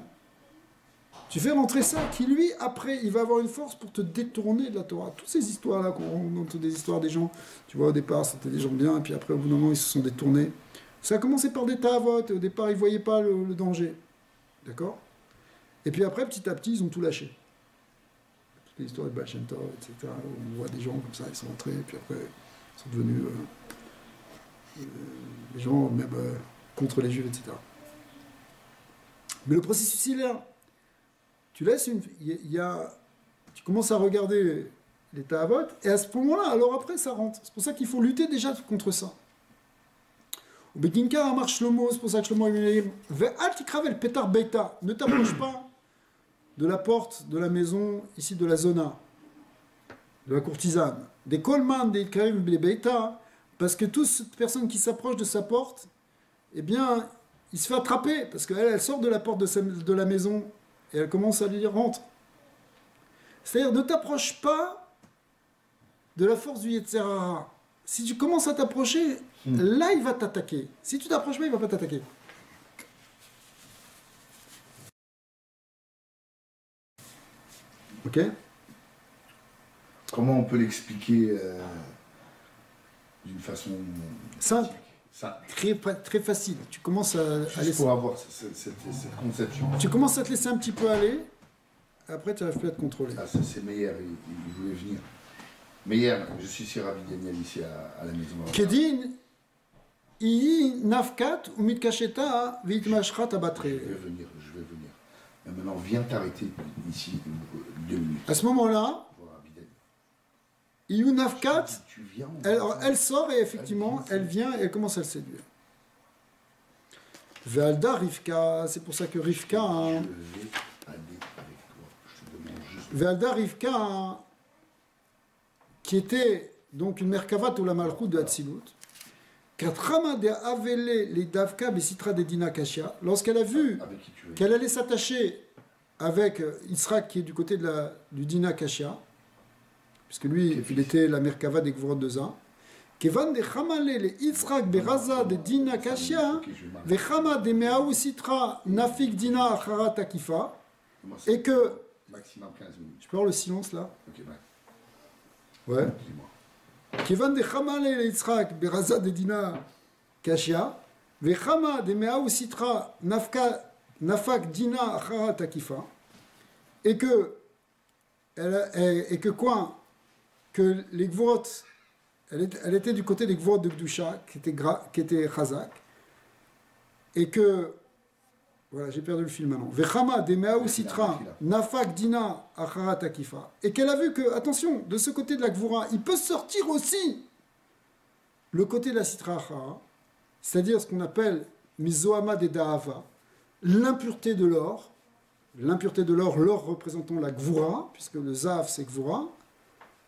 S1: Tu fais rentrer ça, qui lui, après, il va avoir une force pour te détourner de la Torah. Toutes ces histoires-là, qu'on entend des histoires des gens, tu vois, au départ, c'était des gens bien, et puis après, au bout d'un moment, ils se sont détournés. Ça a commencé par des ta'avot, et au départ, ils ne voyaient pas le danger. D'accord? Et puis après, petit à petit, ils ont tout lâché. Toutes les histoires de Baal Shem Tov, etc., où on voit des gens comme ça, ils sont rentrés, et puis après, ils sont devenus des gens, même contre les Juifs, etc. Mais le processus, il est là. Tu laisses tu commences à regarder les ta'avot, et à ce moment-là, alors après, ça rentre. C'est pour ça qu'il faut lutter déjà contre ça. Au Beginka, Amar Shlomo, c'est pour ça que Shlomo il dit Ve'al tikravel petar beita, ne t'approche pas de la porte de la maison, ici de la zona, de la courtisane. Des kolman, des kravim beita, parce que toute personne qui s'approche de sa porte, eh bien, il se fait attraper, parce qu'elle elle sort de la porte de la maison, et elle commence à lui dire rentre. C'est-à-dire, ne t'approche pas de la force du Yetzirah. Si tu commences à t'approcher, là il va t'attaquer. Si tu t'approches pas, il va pas t'attaquer. Ok?
S6: Comment on peut l'expliquer d'une façon
S1: Simple.
S6: Ça.
S1: Très facile. Tu commences à
S6: Juste pour avoir cette conception.
S1: Tu commences à te laisser un petit peu aller. Après, tu n'arrives plus à te contrôler.
S6: Ah, ça c'est Meyer, il voulait venir. Meyer, je suis si ravi Daniel ici à la maison.
S1: Kedin, iyi nafkat ou mitkasheta vitmashrat abatre.
S6: Je vais venir. Mais maintenant, viens t'arrêter ici 2 minutes.
S1: À ce moment-là, iyu nafkat, elle sort et effectivement, elle vient et elle commence à le séduire. Ve'alda Rivka, c'est pour ça que Rivka.
S6: Je vais aller avec toi. Je te demande juste.
S1: Ve'alda Rivka, qui était donc une merkavat ou la malchut de Hatzilut, lorsqu'elle a vu qu'elle allait s'attacher avec Israël qui est du côté du Dina Kashia, puisque lui, il était la merkava des Gvorot de Zah, Kevan de Chamale le Yitzhak beraza de Dina Kashia, vechama de Meaou Sitra nafik Dina Achara Takifa, et que.
S6: Maximum 15 minutes.
S1: Tu peux avoir le silence là?
S6: Ok,
S1: ouais. Kevan de Chamale le Yitzhak beraza de Dina Kashia, vechama de Meaou Sitra nafak Dina Achara Takifa, et que quoi? Que les Gvorot elle était du côté des Gvorot de Gdusha, qui était Chazak, et que, voilà, j'ai perdu le fil maintenant, Vechama Demeaou Sitra, Nafak Dina Acharat Akifa, et qu'elle a vu que, attention, de ce côté de la Gvura, il peut sortir aussi le côté de la Sitra Achara, c'est-à-dire ce qu'on appelle Mizoama de Dahava, l'impureté de l'or, l'or représentant la Gvura, puisque le Zav c'est Gvura,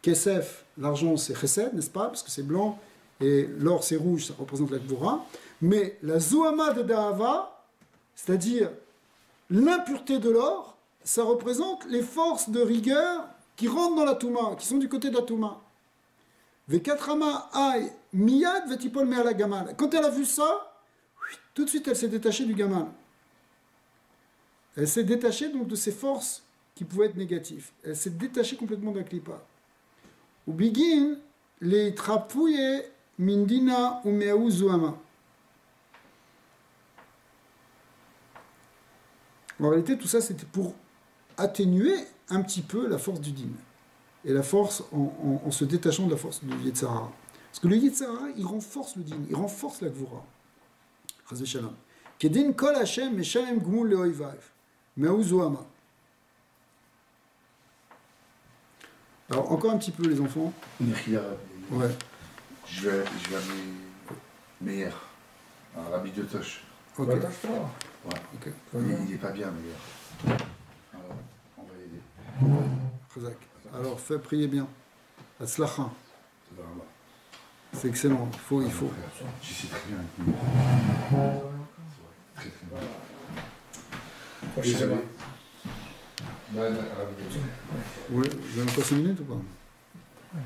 S1: Kesef, l'argent c'est Chesed, n'est-ce pas, parce que c'est blanc, et l'or c'est rouge, ça représente la Gvura, mais la Zoama de Dahava, c'est-à-dire l'impureté de l'or, ça représente les forces de rigueur qui rentrent dans la Touma, qui sont du côté de la Touma. Vekatrama ay miyad vetipol me'ala gamal. Quand elle a vu ça, tout de suite elle s'est détachée du gamal. Elle s'est détachée donc de ses forces qui pouvaient être négatives. Elle s'est détachée complètement d'un klipa. Ou bigin les trapouye mindina ou me'ou zuama. En réalité, tout ça c'était pour atténuer un petit peu la force du din. Et la force en se détachant de la force du Yetzara. Parce que le Yetzara, il renforce le din, il renforce la Gvura. Chazé Shalom. Kedin kol Hashem meshalem gmul leoivav. Me'ou zoama. Alors, encore un petit peu, les enfants. Ouais.
S6: Je vais amener Meir, un rabbi de Tosh.
S1: Ok.
S3: Bah, attache-toi.
S6: Ouais.
S1: Ok.
S6: Il est pas bien, Meir. Alors, on va l'aider.
S1: Chazak. Alors, fais prier bien. Atzlacha.
S6: Ça va, là.
S1: C'est excellent. Il faut.
S6: Je sais très bien avec Meir. Très très bien. Désolé.
S1: Oui, vous avez encore 5 minutes ou pas?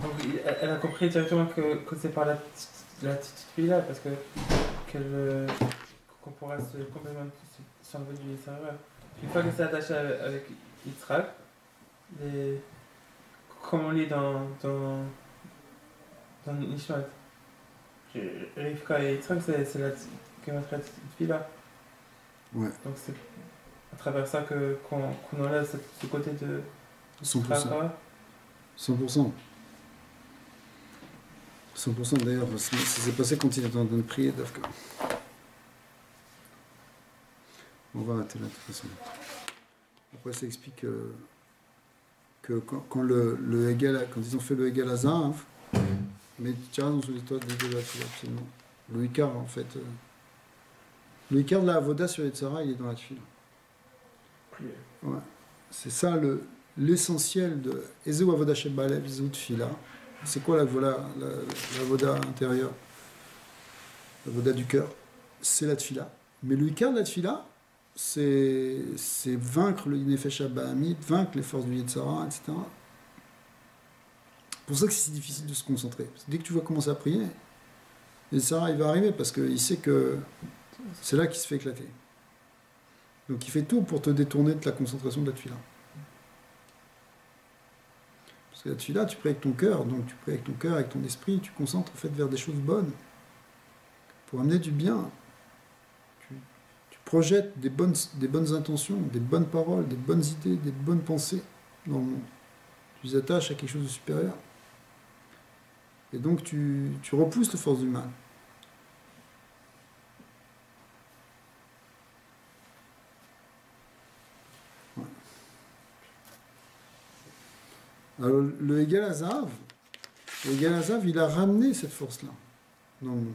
S5: Donc, elle a compris directement que c'est par la petite fille là, parce que qu'on pourra complètement s'enlever du serveur. Une fois qu'elle s'est attachée avec Yitzhak, comme on lit dans Nishmat, Rivka et Yitzhak, c'est la petite fille là.
S1: Ouais.
S5: Donc c'est à travers ça qu'on enlève ce côté de
S1: 100%. 100%. 100% d'ailleurs, ça s'est passé quand il était en train de prier, Dafka. On va arrêter là de toute façon. Après, ça explique que quand le Hegel, quand ils ont fait le Hegel à Zahav, mais tu as raison sur l'histoire de l'Hegel absolument. Le Icar, en fait. Le Icar de la Avoda sur Yetzara, il est dans la Tfila. Ouais. C'est ça l'essentiel de Ezeu Avoda Shebalev, Ezeu Tfila. C'est quoi la Avoda intérieure? La Avoda du cœur. C'est la Tfila. Mais le Icar de la Tfila, c'est vaincre le Nefesh Bahamid, vaincre les forces du Yetzara, etc. C'est pour ça que c'est si difficile de se concentrer. Parce que dès que tu vas commencer à prier, le Yetzara il va arriver parce qu'il sait que c'est là qu'il se fait éclater. Donc il fait tout pour te détourner de la concentration de la Tfila. Parce que la Tfila, tu pries avec ton cœur, donc tu pries avec ton cœur, avec ton esprit, tu concentres en fait vers des choses bonnes, pour amener du bien. Tu projettes des bonnes intentions, des bonnes paroles, des bonnes idées, des bonnes pensées dans le monde. Tu les attaches à quelque chose de supérieur. Et donc tu repousses les forces du mal. Alors, le Hegel Azav, il a ramené cette force-là dans le monde.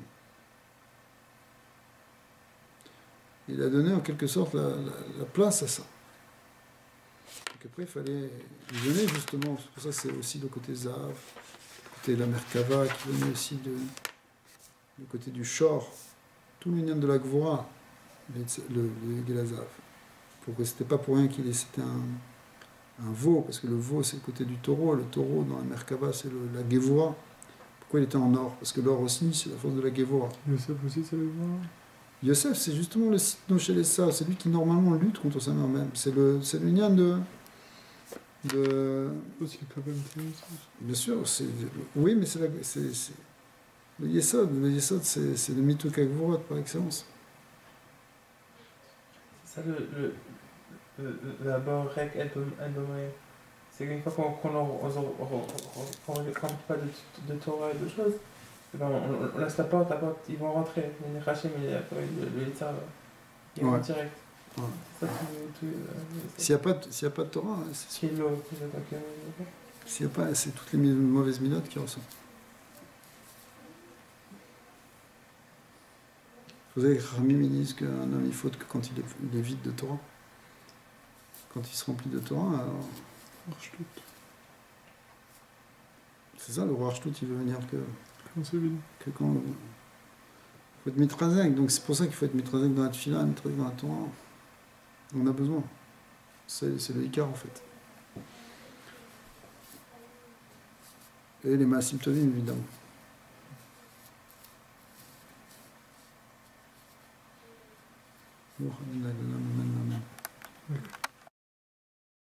S1: Il a donné en quelque sorte la place à ça. Donc après, il fallait lui donner justement, c'est pour ça que c'est aussi le côté Zav, le côté de la Merkava, qui venait aussi le côté du Shor, tout l'union de la Gvora, le Hegel Azav. C'était pas pour rien c'était un veau, parce que le veau c'est le côté du taureau, le taureau dans la Merkava c'est la Gevora. Pourquoi il était en or? Parce que l'or aussi c'est la force de la Gevora.
S2: Yosef aussi, c'est le voir.
S1: Yosef c'est justement le Sitno Shelessa, c'est lui qui normalement lutte contre sa mère même. C'est l'union de
S2: Aussi quand même.
S1: bien sûr, oui, mais c'est le Yesod. Le Yesod c'est le Mito Kagvorot par excellence.
S5: C'est ça la Borek Elbomé. c'est qu'une fois qu'on ne remplit pas de Torah et de choses, eh ben, on laisse la porte, ils vont rentrer. Mais Rachim, le Yitzhar, il rentre direct.
S1: Ouais.
S5: C'est ça
S1: S'il n'y a pas de Torah, hein, c'est sûr. S'il n'y a pas, c'est toutes les mauvaises minotes qui ressortent. Vous savez que Ramim, ils disent qu'un homme, il faut que quand il est vide de Torah, quand il se remplit de Torah, alors, c'est ça, le roi Arshtout, il veut venir
S2: Quand c'est vide.
S1: que quand... Il faut être mitrazek, donc c'est pour ça qu'il faut être mitrazek dans la tefila, mitrazek dans la Torah. On a besoin. C'est le Icar, en fait. Et les Maasim Tovim, évidemment.